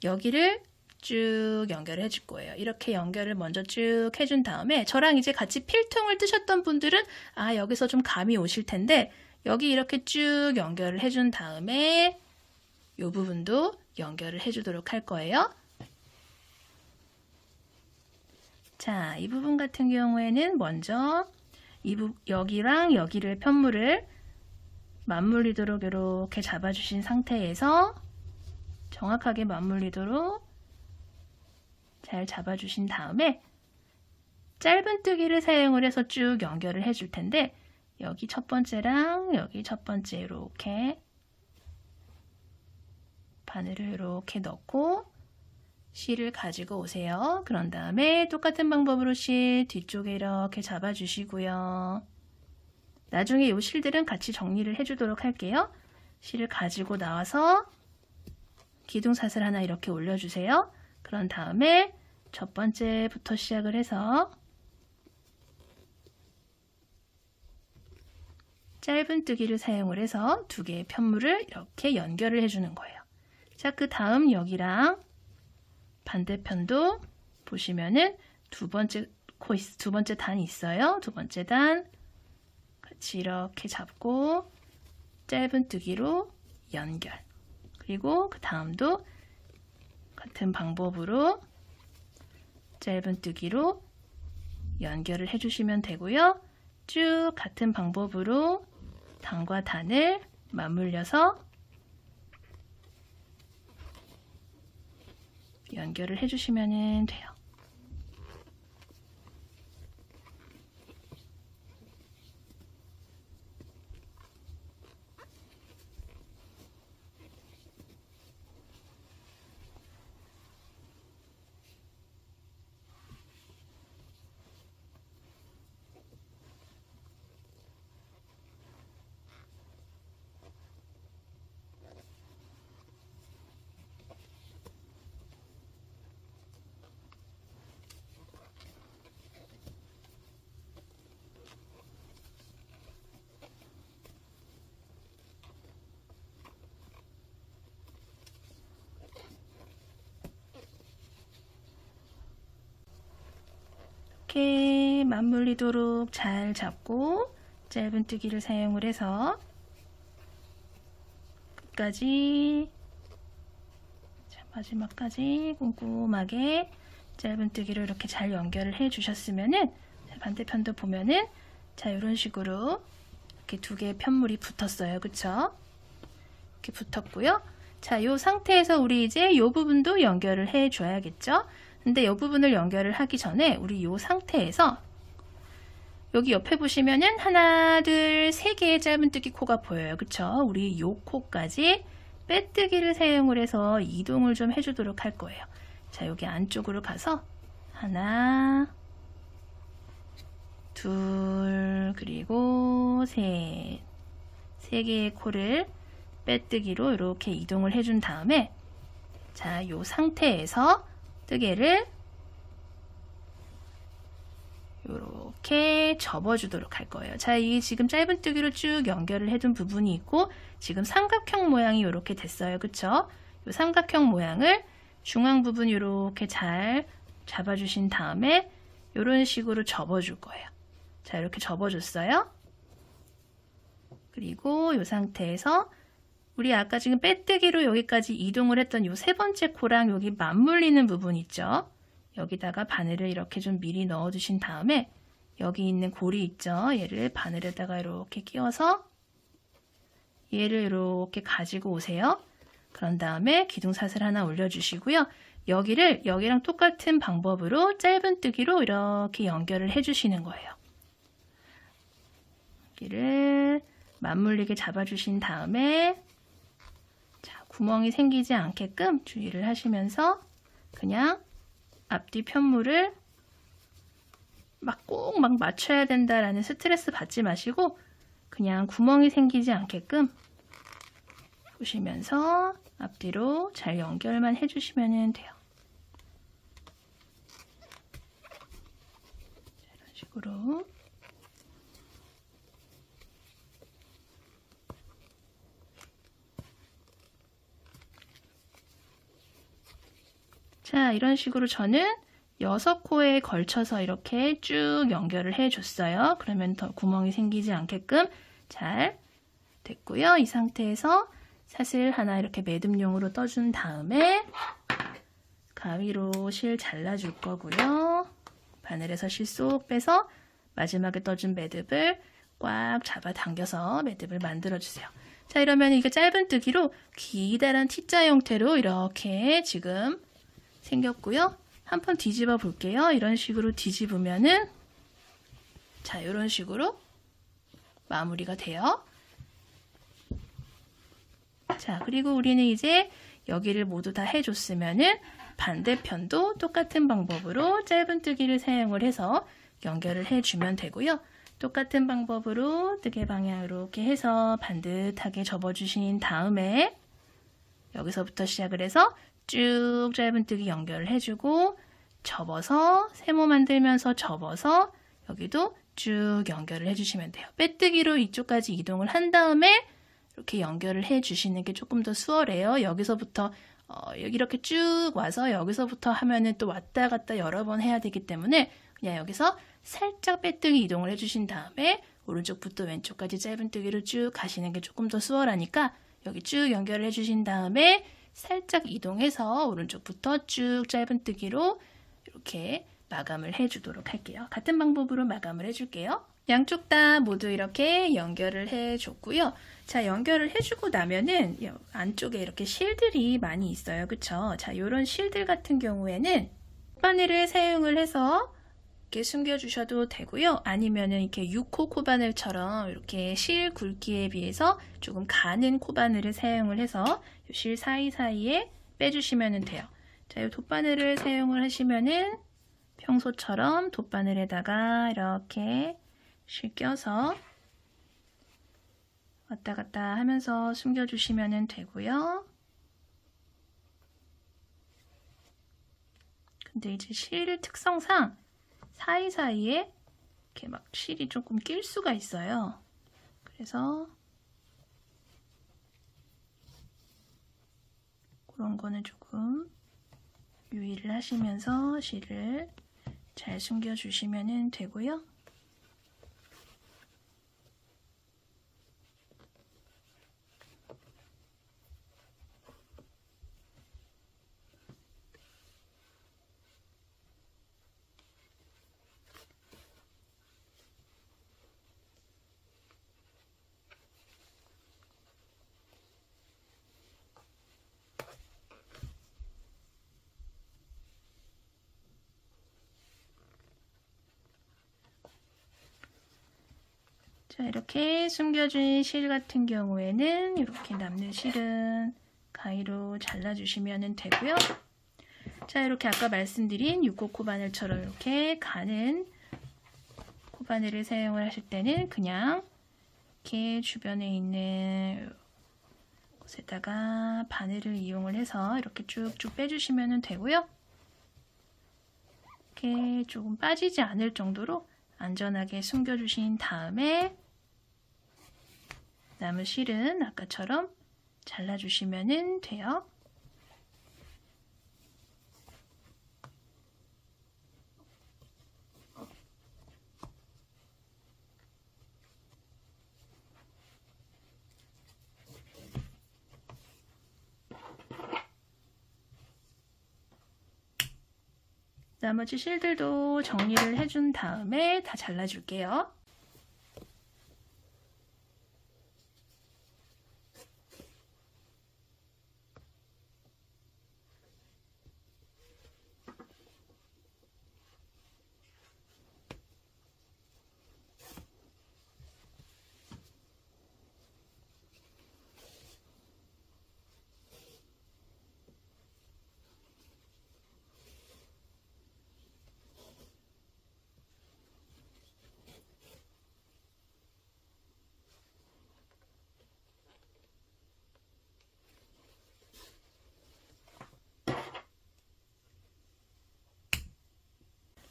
여기를 쭉 연결을 해줄 거예요. 이렇게 연결을 먼저 쭉 해준 다음에 저랑 이제 같이 필통을 뜨셨던 분들은 아, 여기서 좀 감이 오실 텐데 여기 이렇게 쭉 연결을 해준 다음에 이 부분도 연결을 해주도록 할 거예요. 자, 이 부분 같은 경우에는 먼저 여기랑 여기를 편물을 맞물리도록 이렇게 잡아주신 상태에서 정확하게 맞물리도록 잘 잡아주신 다음에 짧은뜨기를 사용을 해서 쭉 연결을 해줄 텐데 여기 첫 번째랑 여기 첫 번째 이렇게 바늘을 이렇게 넣고 실을 가지고 오세요. 그런 다음에 똑같은 방법으로 실 뒤쪽에 이렇게 잡아주시고요. 나중에 이 실들은 같이 정리를 해주도록 할게요. 실을 가지고 나와서 기둥사슬 하나 이렇게 올려주세요. 그런 다음에 첫 번째부터 시작을 해서 짧은뜨기를 사용을 해서 두 개의 편물을 이렇게 연결을 해주는 거예요. 자, 그 다음 여기랑 반대편도 보시면은 두 번째 단이 있어요. 두 번째 단 같이 이렇게 잡고 짧은뜨기로 연결. 그리고 그 다음도 같은 방법으로 짧은뜨기로 연결을 해주시면 되고요. 쭉 같은 방법으로 단과 단을 맞물려서 연결을 해주시면 돼요. 이렇게 맞물리도록 잘 잡고 짧은뜨기를 사용을 해서 끝까지, 자, 마지막까지 꼼꼼하게 짧은뜨기로 이렇게 잘 연결을 해 주셨으면은, 자, 반대편도 보면은, 자, 이런 식으로 이렇게 두 개의 편물이 붙었어요. 그쵸? 이렇게 붙었고요. 자, 이 상태에서 우리 이제 이 부분도 연결을 해 줘야겠죠? 근데 이 부분을 연결을 하기 전에 우리 이 상태에서 여기 옆에 보시면은 하나, 둘, 세 개의 짧은뜨기 코가 보여요. 그쵸? 우리 이 코까지 빼뜨기를 사용을 해서 이동을 좀 해주도록 할 거예요. 자, 여기 안쪽으로 가서 하나, 둘, 그리고 셋. 세 개의 코를 빼뜨기로 이렇게 이동을 해준 다음에, 자, 이 상태에서 뜨개를 이렇게 접어주도록 할 거예요. 자, 이 지금 짧은뜨기로 쭉 연결을 해둔 부분이 있고, 지금 삼각형 모양이 이렇게 됐어요. 그쵸? 이 삼각형 모양을 중앙 부분 이렇게 잘 잡아주신 다음에 이런 식으로 접어줄 거예요. 자, 이렇게 접어줬어요. 그리고 이 상태에서 우리 아까 지금 빼뜨기로 여기까지 이동을 했던 이 세 번째 코랑 여기 맞물리는 부분 있죠? 여기다가 바늘을 이렇게 좀 미리 넣어 주신 다음에 여기 있는 고리 있죠? 얘를 바늘에다가 이렇게 끼워서 얘를 이렇게 가지고 오세요. 그런 다음에 기둥사슬 하나 올려주시고요. 여기랑 똑같은 방법으로 짧은뜨기로 이렇게 연결을 해주시는 거예요. 여기를 맞물리게 잡아주신 다음에, 자, 구멍이 생기지 않게끔 주의를 하시면서 그냥 앞뒤 편물을 꼭 맞춰야 된다라는 스트레스 받지 마시고 그냥 구멍이 생기지 않게끔 보시면서 앞뒤로 잘 연결만 해주시면 돼요. 이런 식으로. 자, 이런 식으로 저는 6코에 걸쳐서 이렇게 쭉 연결을 해줬어요. 그러면 더 구멍이 생기지 않게끔 잘 됐고요. 이 상태에서 사슬 하나 이렇게 매듭용으로 떠준 다음에 가위로 실 잘라줄 거고요. 바늘에서 실 쏙 빼서 마지막에 떠준 매듭을 꽉 잡아 당겨서 매듭을 만들어주세요. 자, 이러면 이게 짧은뜨기로 기다란 T자 형태로 이렇게 지금 생겼고요. 한번 뒤집어 볼게요. 이런 식으로 뒤집으면은, 자, 이런 식으로 마무리가 돼요. 자, 그리고 우리는 이제 여기를 모두 다 해줬으면은 반대편도 똑같은 방법으로 짧은뜨기를 사용을 해서 연결을 해주면 되고요. 똑같은 방법으로 뜨개 방향 이렇게 해서 반듯하게 접어주신 다음에 여기서부터 시작을 해서 쭉 짧은뜨기 연결을 해주고 접어서 세모 만들면서 접어서 여기도 쭉 연결을 해주시면 돼요. 빼뜨기로 이쪽까지 이동을 한 다음에 이렇게 연결을 해주시는 게 조금 더 수월해요. 여기서부터 이렇게 쭉 와서 여기서부터 하면은 또 왔다 갔다 여러 번 해야 되기 때문에 그냥 여기서 살짝 빼뜨기 이동을 해주신 다음에 오른쪽부터 왼쪽까지 짧은뜨기로 쭉 가시는 게 조금 더 수월하니까 여기 쭉 연결을 해주신 다음에 살짝 이동해서 오른쪽부터 쭉 짧은뜨기로 이렇게 마감을 해주도록 할게요. 같은 방법으로 마감을 해줄게요. 양쪽 다 모두 이렇게 연결을 해줬고요. 자, 연결을 해주고 나면은 안쪽에 이렇게 실들이 많이 있어요. 그쵸? 자, 요런 실들 같은 경우에는 코바늘을 사용을 해서 이렇게 숨겨주셔도 되고요. 아니면은 이렇게 6호 코바늘처럼 이렇게 실 굵기에 비해서 조금 가는 코바늘을 사용을 해서 실 사이사이에 빼주시면 돼요. 자, 이 돗바늘을 사용을 하시면은 평소처럼 돗바늘에다가 이렇게 실 껴서 왔다 갔다 하면서 숨겨주시면 되고요. 근데 이제 실 특성상 사이사이에 이렇게 막 실이 조금 낄 수가 있어요. 그래서 그런 거는 조금 유의를 하시면서 실을 잘 숨겨주시면 되고요. 자, 이렇게 숨겨준 실 같은 경우에는 이렇게 남는 실은 가위로 잘라주시면 되고요. 자, 이렇게 아까 말씀드린 6호 코바늘처럼 이렇게 가는 코바늘을 사용을 하실 때는 그냥 이렇게 주변에 있는 곳에다가 바늘을 이용을 해서 이렇게 쭉쭉 빼주시면 되고요. 이렇게 조금 빠지지 않을 정도로 안전하게 숨겨주신 다음에 남은 실은 아까처럼 잘라주시면 돼요. 나머지 실들도 정리를 해준 다음에 다 잘라줄게요.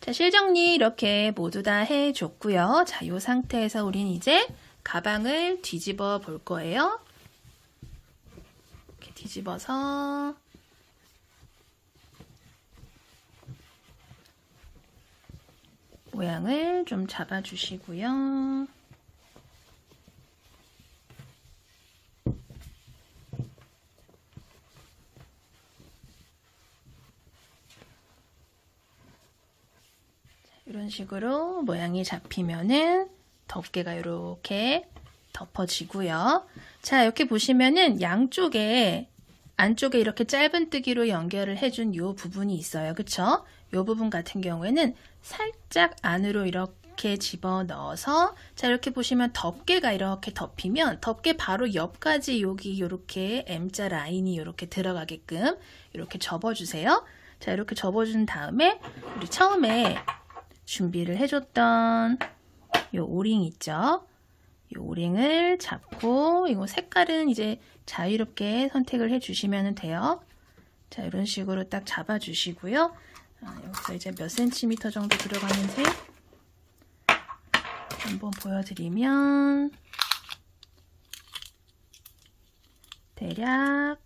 자, 실정리 이렇게 모두 다 해줬고요. 자, 이 상태에서 우린 이제 가방을 뒤집어 볼 거예요. 이렇게 뒤집어서 모양을 좀 잡아주시고요. 이런 식으로 모양이 잡히면은 덮개가 이렇게 덮어지고요. 자, 이렇게 보시면은 양쪽에 안쪽에 이렇게 짧은뜨기로 연결을 해준 이 부분이 있어요. 그쵸? 이 부분 같은 경우에는 살짝 안으로 이렇게 집어 넣어서 자, 이렇게 보시면 덮개가 이렇게 덮이면 덮개 바로 옆까지 여기 이렇게 M자 라인이 이렇게 들어가게끔 이렇게 접어주세요. 자, 이렇게 접어준 다음에 우리 처음에 준비를 해줬던 이 오링 있죠? 이 오링을 잡고 이거 색깔은 이제 자유롭게 선택을 해주시면 돼요. 자, 이런 식으로 딱 잡아주시고요. 여기서 이제 몇 센티미터 정도 들어가는지 한번 보여드리면 대략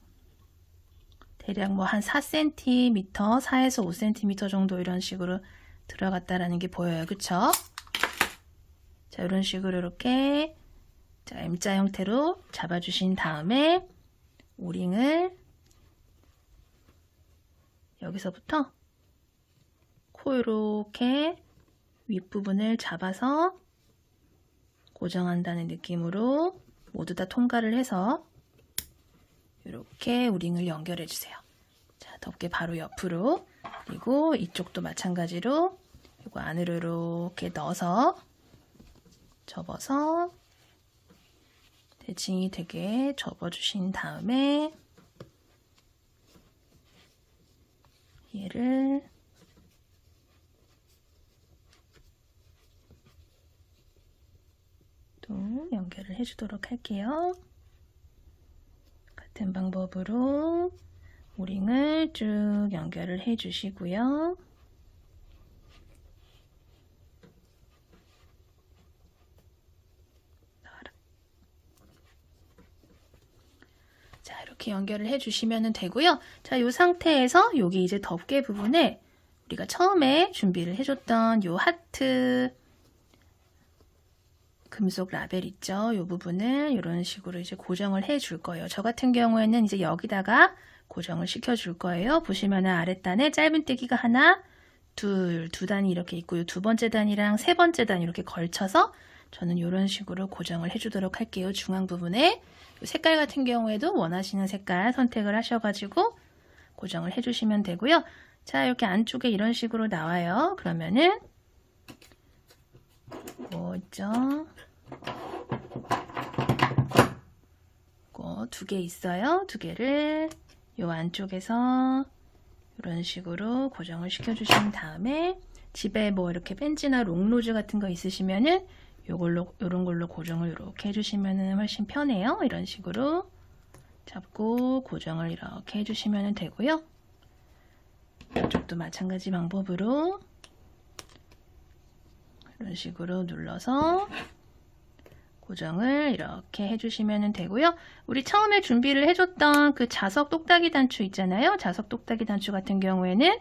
뭐 한 4cm, 4에서 5cm 정도 이런 식으로 들어갔다라는 게 보여요. 그쵸? 자, 이런 식으로 이렇게 자, M자 형태로 잡아주신 다음에 오링을 여기서부터 코 이렇게 윗부분을 잡아서 고정한다는 느낌으로 모두 다 통과를 해서 이렇게 오링을 연결해 주세요. 자, 덮개 바로 옆으로, 그리고 이쪽도 마찬가지로 이거 안으로 이렇게 넣어서 접어서 대칭이 되게 접어주신 다음에 얘를 또 연결을 해주도록 할게요. 같은 방법으로 오링을 쭉 연결을 해주시고요. 자, 이렇게 연결을 해주시면 되고요. 자, 이 상태에서 여기 이제 덮개 부분에 우리가 처음에 준비를 해줬던 이 하트 금속 라벨 있죠? 이 부분을 이런 식으로 이제 고정을 해줄 거예요. 저 같은 경우에는 이제 여기다가 고정을 시켜줄 거예요. 보시면은 아랫단에 짧은뜨기가 하나, 두 단이 이렇게 있고요. 두 번째 단이랑 세 번째 단 이렇게 걸쳐서 저는 이런 식으로 고정을 해주도록 할게요. 중앙 부분에. 색깔 같은 경우에도 원하시는 색깔 선택을 하셔가지고 고정을 해주시면 되고요. 자, 이렇게 안쪽에 이런 식으로 나와요. 그러면은 뭐 있죠? 두 개 있어요. 두 개를 요 안쪽에서 이런 식으로 고정을 시켜주신 다음에 집에 뭐 이렇게 벤치나 롱로즈 같은 거 있으시면은 요런 걸로 고정을 이렇게 해주시면 훨씬 편해요. 이런 식으로 잡고 고정을 이렇게 해주시면 되고요. 이쪽도 마찬가지 방법으로 이런 식으로 눌러서 고정을 이렇게 해주시면 되고요. 우리 처음에 준비를 해줬던 그 자석 똑딱이 단추 있잖아요. 자석 똑딱이 단추 같은 경우에는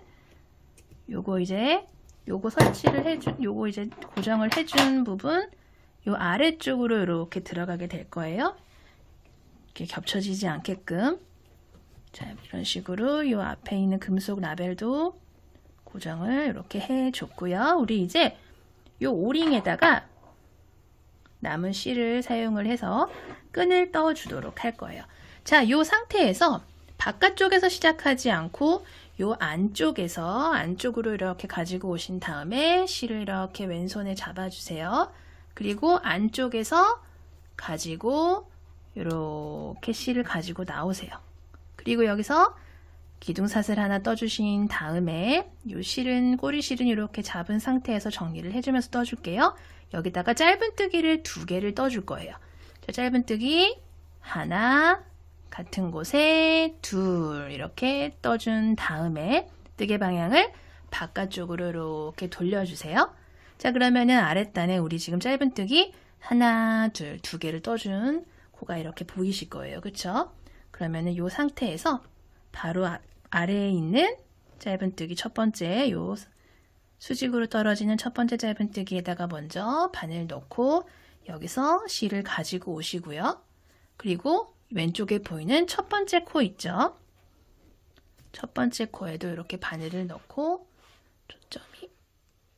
요거 설치를 요거 이제 고정을 해준 부분 요 아래쪽으로 이렇게 들어가게 될 거예요. 이렇게 겹쳐지지 않게끔. 자, 이런 식으로 요 앞에 있는 금속 라벨도 고정을 이렇게 해줬고요. 우리 이제 요 오링에다가 남은 실을 사용을 해서 끈을 떠주도록 할 거예요. 자, 요 상태에서 바깥쪽에서 시작하지 않고 요 안쪽으로 이렇게 가지고 오신 다음에 실을 이렇게 왼손에 잡아주세요. 그리고 안쪽에서 가지고 이렇게 실을 가지고 나오세요. 그리고 여기서 기둥사슬 하나 떠주신 다음에 요 실은 꼬리 실은 이렇게 잡은 상태에서 정리를 해주면서 떠줄게요. 여기다가 짧은뜨기를 2개를 떠줄 거예요. 자, 짧은뜨기 하나, 같은 곳에 2 이렇게 떠준 다음에 뜨개 방향을 바깥쪽으로 이렇게 돌려주세요. 자, 그러면은 아랫단에 우리 지금 짧은뜨기 하나, 2개를 떠준 코가 이렇게 보이실 거예요. 그쵸? 그러면은 이 상태에서 바로 아래에 있는 짧은뜨기 첫 번째 요 수직으로 떨어지는 첫 번째 짧은뜨기에다가 먼저 바늘 넣고 여기서 실을 가지고 오시고요. 그리고 왼쪽에 보이는 첫 번째 코 있죠? 첫 번째 코에도 이렇게 바늘을 넣고 초점이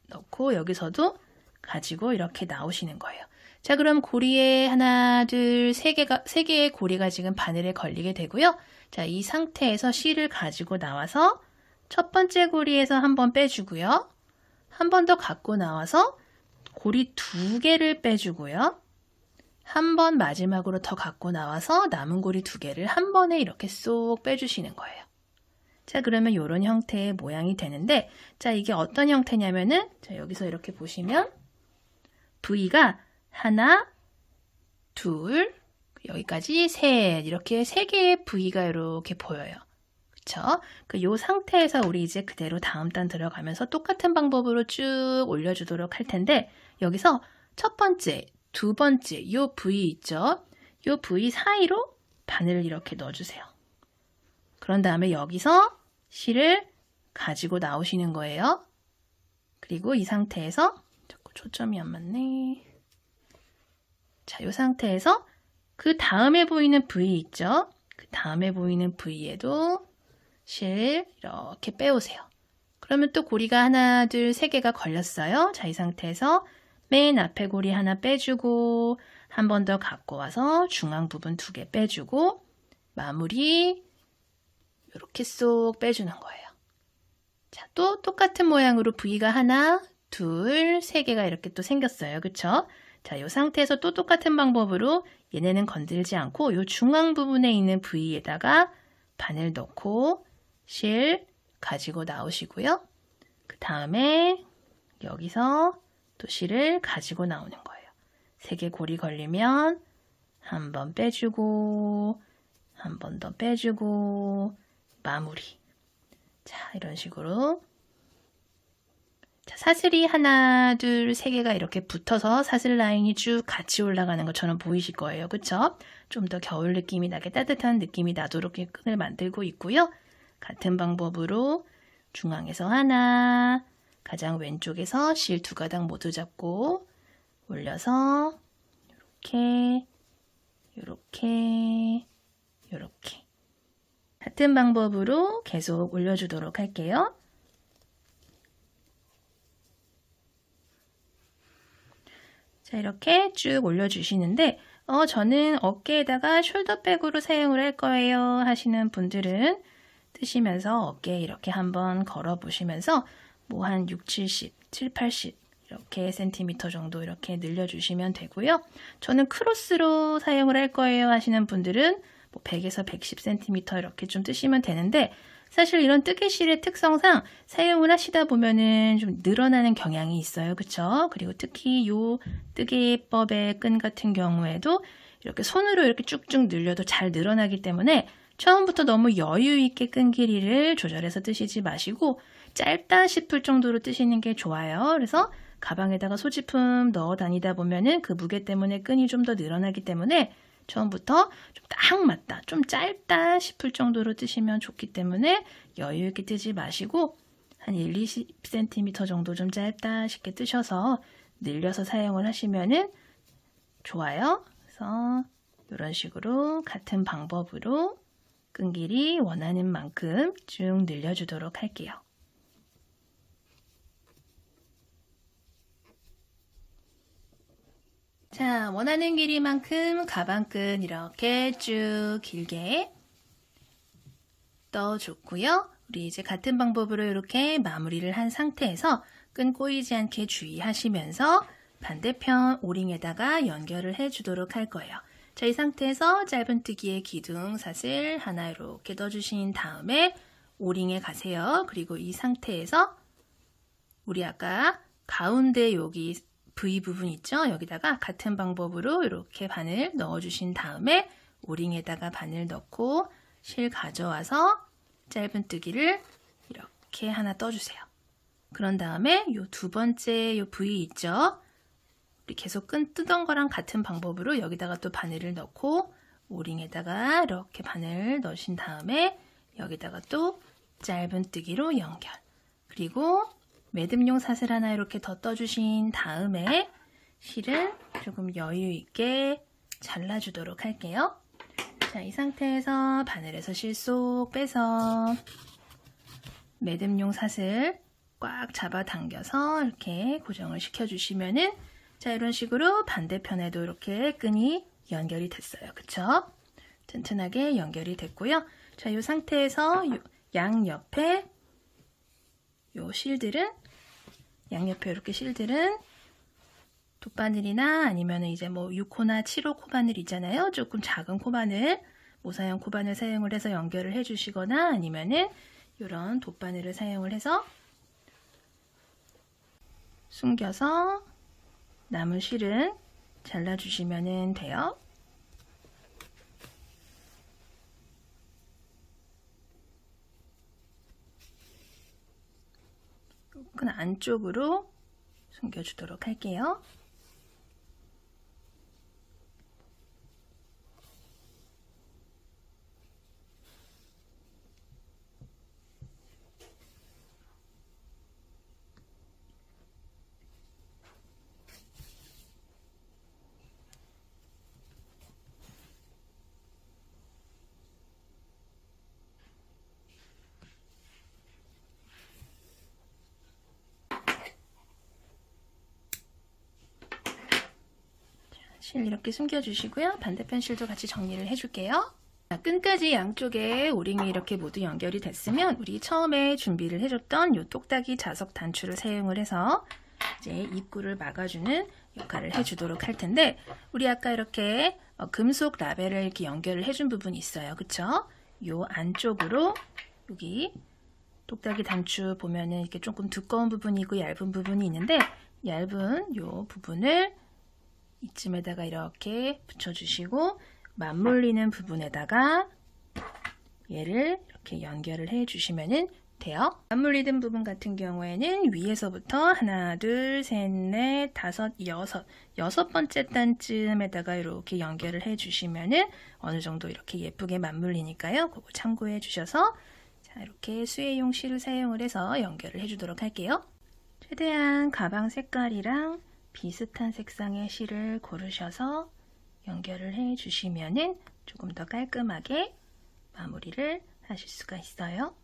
넣고 여기서도 가지고 이렇게 나오시는 거예요. 자, 그럼 고리에 하나, 둘, 세 개의 고리가 지금 바늘에 걸리게 되고요. 자, 이 상태에서 실을 가지고 나와서 첫 번째 고리에서 한번 빼주고요. 한 번 더 갖고 나와서 고리 2개를 빼주고요. 한 번 마지막으로 더 갖고 나와서 남은 고리 2개를 한 번에 이렇게 쏙 빼주시는 거예요. 자, 그러면 이런 형태의 모양이 되는데, 자, 이게 어떤 형태냐면은, 자, 여기서 이렇게 보시면, V가 하나, 둘, 여기까지 셋, 이렇게 3개의 V가 이렇게 보여요. 그쵸? 요 상태에서 우리 이제 그대로 다음 단 들어가면서 똑같은 방법으로 쭉 올려주도록 할 텐데, 여기서 첫 번째, 두 번째, 요 V 있죠? 요 V 사이로 바늘을 이렇게 넣어주세요. 그런 다음에 여기서 실을 가지고 나오시는 거예요. 그리고 이 상태에서, 자꾸 초점이 안 맞네. 자, 이 상태에서 그 다음에 보이는 V 있죠? 그 다음에 보이는 V에도 실 이렇게 빼오세요. 그러면 또 고리가 하나, 둘, 3개가 걸렸어요. 자, 이 상태에서 맨 앞에 고리 하나 빼주고 한 번 더 갖고 와서 중앙 부분 2개 빼주고 마무리 이렇게 쏙 빼주는 거예요. 자, 또 똑같은 모양으로 V가 하나, 둘, 3개가 이렇게 또 생겼어요. 그쵸? 자, 이 상태에서 또 똑같은 방법으로 얘네는 건들지 않고 이 중앙 부분에 있는 V에다가 바늘 넣고 실 가지고 나오시고요. 그 다음에 여기서 또 실을 가지고 나오는 거예요. 3개 고리 걸리면 한 번 빼주고 한 번 더 빼주고 마무리. 자, 이런 식으로 자, 사슬이 하나, 둘, 3개가 이렇게 붙어서 사슬 라인이 쭉 같이 올라가는 것처럼 보이실 거예요. 그쵸? 좀 더 겨울 느낌이 나게 따뜻한 느낌이 나도록 끈을 만들고 있고요. 같은 방법으로 중앙에서 하나, 가장 왼쪽에서 실 2가닥 모두 잡고 올려서 이렇게 이렇게 이렇게 같은 방법으로 계속 올려주도록 할게요. 자, 이렇게 쭉 올려주시는데 저는 어깨에다가 숄더백으로 사용을 할 거예요 하시는 분들은 뜨시면서 어깨에 이렇게 한번 걸어 보시면서 뭐 한 6, 70, 7, 80 이렇게 센티미터 정도 이렇게 늘려주시면 되고요. 저는 크로스로 사용을 할 거예요 하시는 분들은 뭐 100에서 110cm 이렇게 좀 뜨시면 되는데 사실 이런 뜨개실의 특성상 사용을 하시다 보면은 좀 늘어나는 경향이 있어요. 그쵸? 그리고 특히 요 뜨개법의 끈 같은 경우에도 이렇게 손으로 이렇게 쭉쭉 늘려도 잘 늘어나기 때문에 처음부터 너무 여유 있게 끈 길이를 조절해서 뜨시지 마시고 짧다 싶을 정도로 뜨시는 게 좋아요. 그래서 가방에다가 소지품 넣어 다니다 보면은 그 무게 때문에 끈이 좀 더 늘어나기 때문에 처음부터 좀 딱 맞다, 좀 짧다 싶을 정도로 뜨시면 좋기 때문에 여유 있게 뜨지 마시고 한 1, 20cm 정도 좀 짧다 싶게 뜨셔서 늘려서 사용을 하시면은 좋아요. 그래서 이런 식으로 같은 방법으로 끈 길이 원하는 만큼 쭉 늘려주도록 할게요. 자, 원하는 길이만큼 가방끈 이렇게 쭉 길게 떠줬고요. 우리 이제 같은 방법으로 이렇게 마무리를 한 상태에서 끈 꼬이지 않게 주의하시면서 반대편 오링에다가 연결을 해주도록 할 거예요. 자, 이 상태에서 짧은뜨기의 기둥 사슬 하나 이렇게 넣어주신 다음에 오링에 가세요. 그리고 이 상태에서 우리 아까 가운데 여기 V 부분 있죠? 여기다가 같은 방법으로 이렇게 바늘 넣어주신 다음에 오링에다가 바늘 넣고 실 가져와서 짧은뜨기를 이렇게 하나 떠주세요. 그런 다음에 요 2번째 요 V 있죠? 우리 계속 끈 뜨던 거랑 같은 방법으로 여기다가 또 바늘을 넣고 오링에다가 이렇게 바늘 넣으신 다음에 여기다가 또 짧은뜨기로 연결. 그리고 매듭용 사슬 하나 이렇게 더 떠주신 다음에 실을 조금 여유 있게 잘라주도록 할게요. 자, 이 상태에서 바늘에서 실 쏙 빼서 매듭용 사슬 꽉 잡아당겨서 이렇게 고정을 시켜주시면은 자, 이런 식으로 반대편에도 이렇게 끈이 연결이 됐어요. 그쵸? 튼튼하게 연결이 됐고요. 자, 이 상태에서 양옆에 요 실들은 양옆에 이렇게 실들은 돗바늘이나 아니면 이제 뭐 6호나 7호 코바늘 있잖아요. 조금 작은 코바늘, 모사형 코바늘 사용을 해서 연결을 해주시거나 아니면은 이런 돗바늘을 사용을 해서 숨겨서 남은 실은 잘라주시면 돼요. 끈 안쪽으로 숨겨주도록 할게요. 실 이렇게 숨겨주시고요. 반대편 실도 같이 정리를 해줄게요. 자, 끈까지 양쪽에 오링이 이렇게 모두 연결이 됐으면 우리 처음에 준비를 해줬던 이 똑딱이 자석 단추를 사용을 해서 이제 입구를 막아주는 역할을 해주도록 할 텐데, 우리 아까 이렇게 금속 라벨을 이렇게 연결을 해준 부분이 있어요. 그쵸? 요 안쪽으로 여기 똑딱이 단추 보면은 이렇게 조금 두꺼운 부분이고 얇은 부분이 있는데, 얇은 요 부분을 이쯤에다가 이렇게 붙여주시고 맞물리는 부분에다가 얘를 이렇게 연결을 해주시면 돼요. 맞물리는 부분 같은 경우에는 위에서부터 하나, 둘, 셋, 넷, 다섯, 여섯 번째 단쯤에다가 이렇게 연결을 해주시면 어느 정도 이렇게 예쁘게 맞물리니까요. 그거 참고해 주셔서 자, 이렇게 수혜용 실을 사용을 해서 연결을 해주도록 할게요. 최대한 가방 색깔이랑 비슷한 색상의 실을 고르셔서 연결을 해주시면 조금 더 깔끔하게 마무리를 하실 수가 있어요.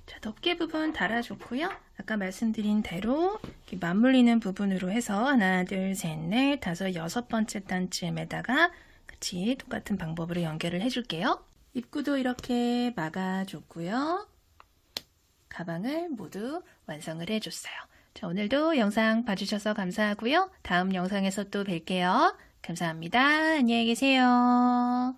자, 덮개 부분 달아줬고요. 아까 말씀드린 대로 이렇게 맞물리는 부분으로 해서 하나, 둘, 셋, 넷, 다섯, 여섯 번째 단쯤에다가 같이 똑같은 방법으로 연결을 해줄게요. 입구도 이렇게 막아줬고요. 가방을 모두 완성을 해줬어요. 자, 오늘도 영상 봐주셔서 감사하고요. 다음 영상에서 또 뵐게요. 감사합니다. 안녕히 계세요.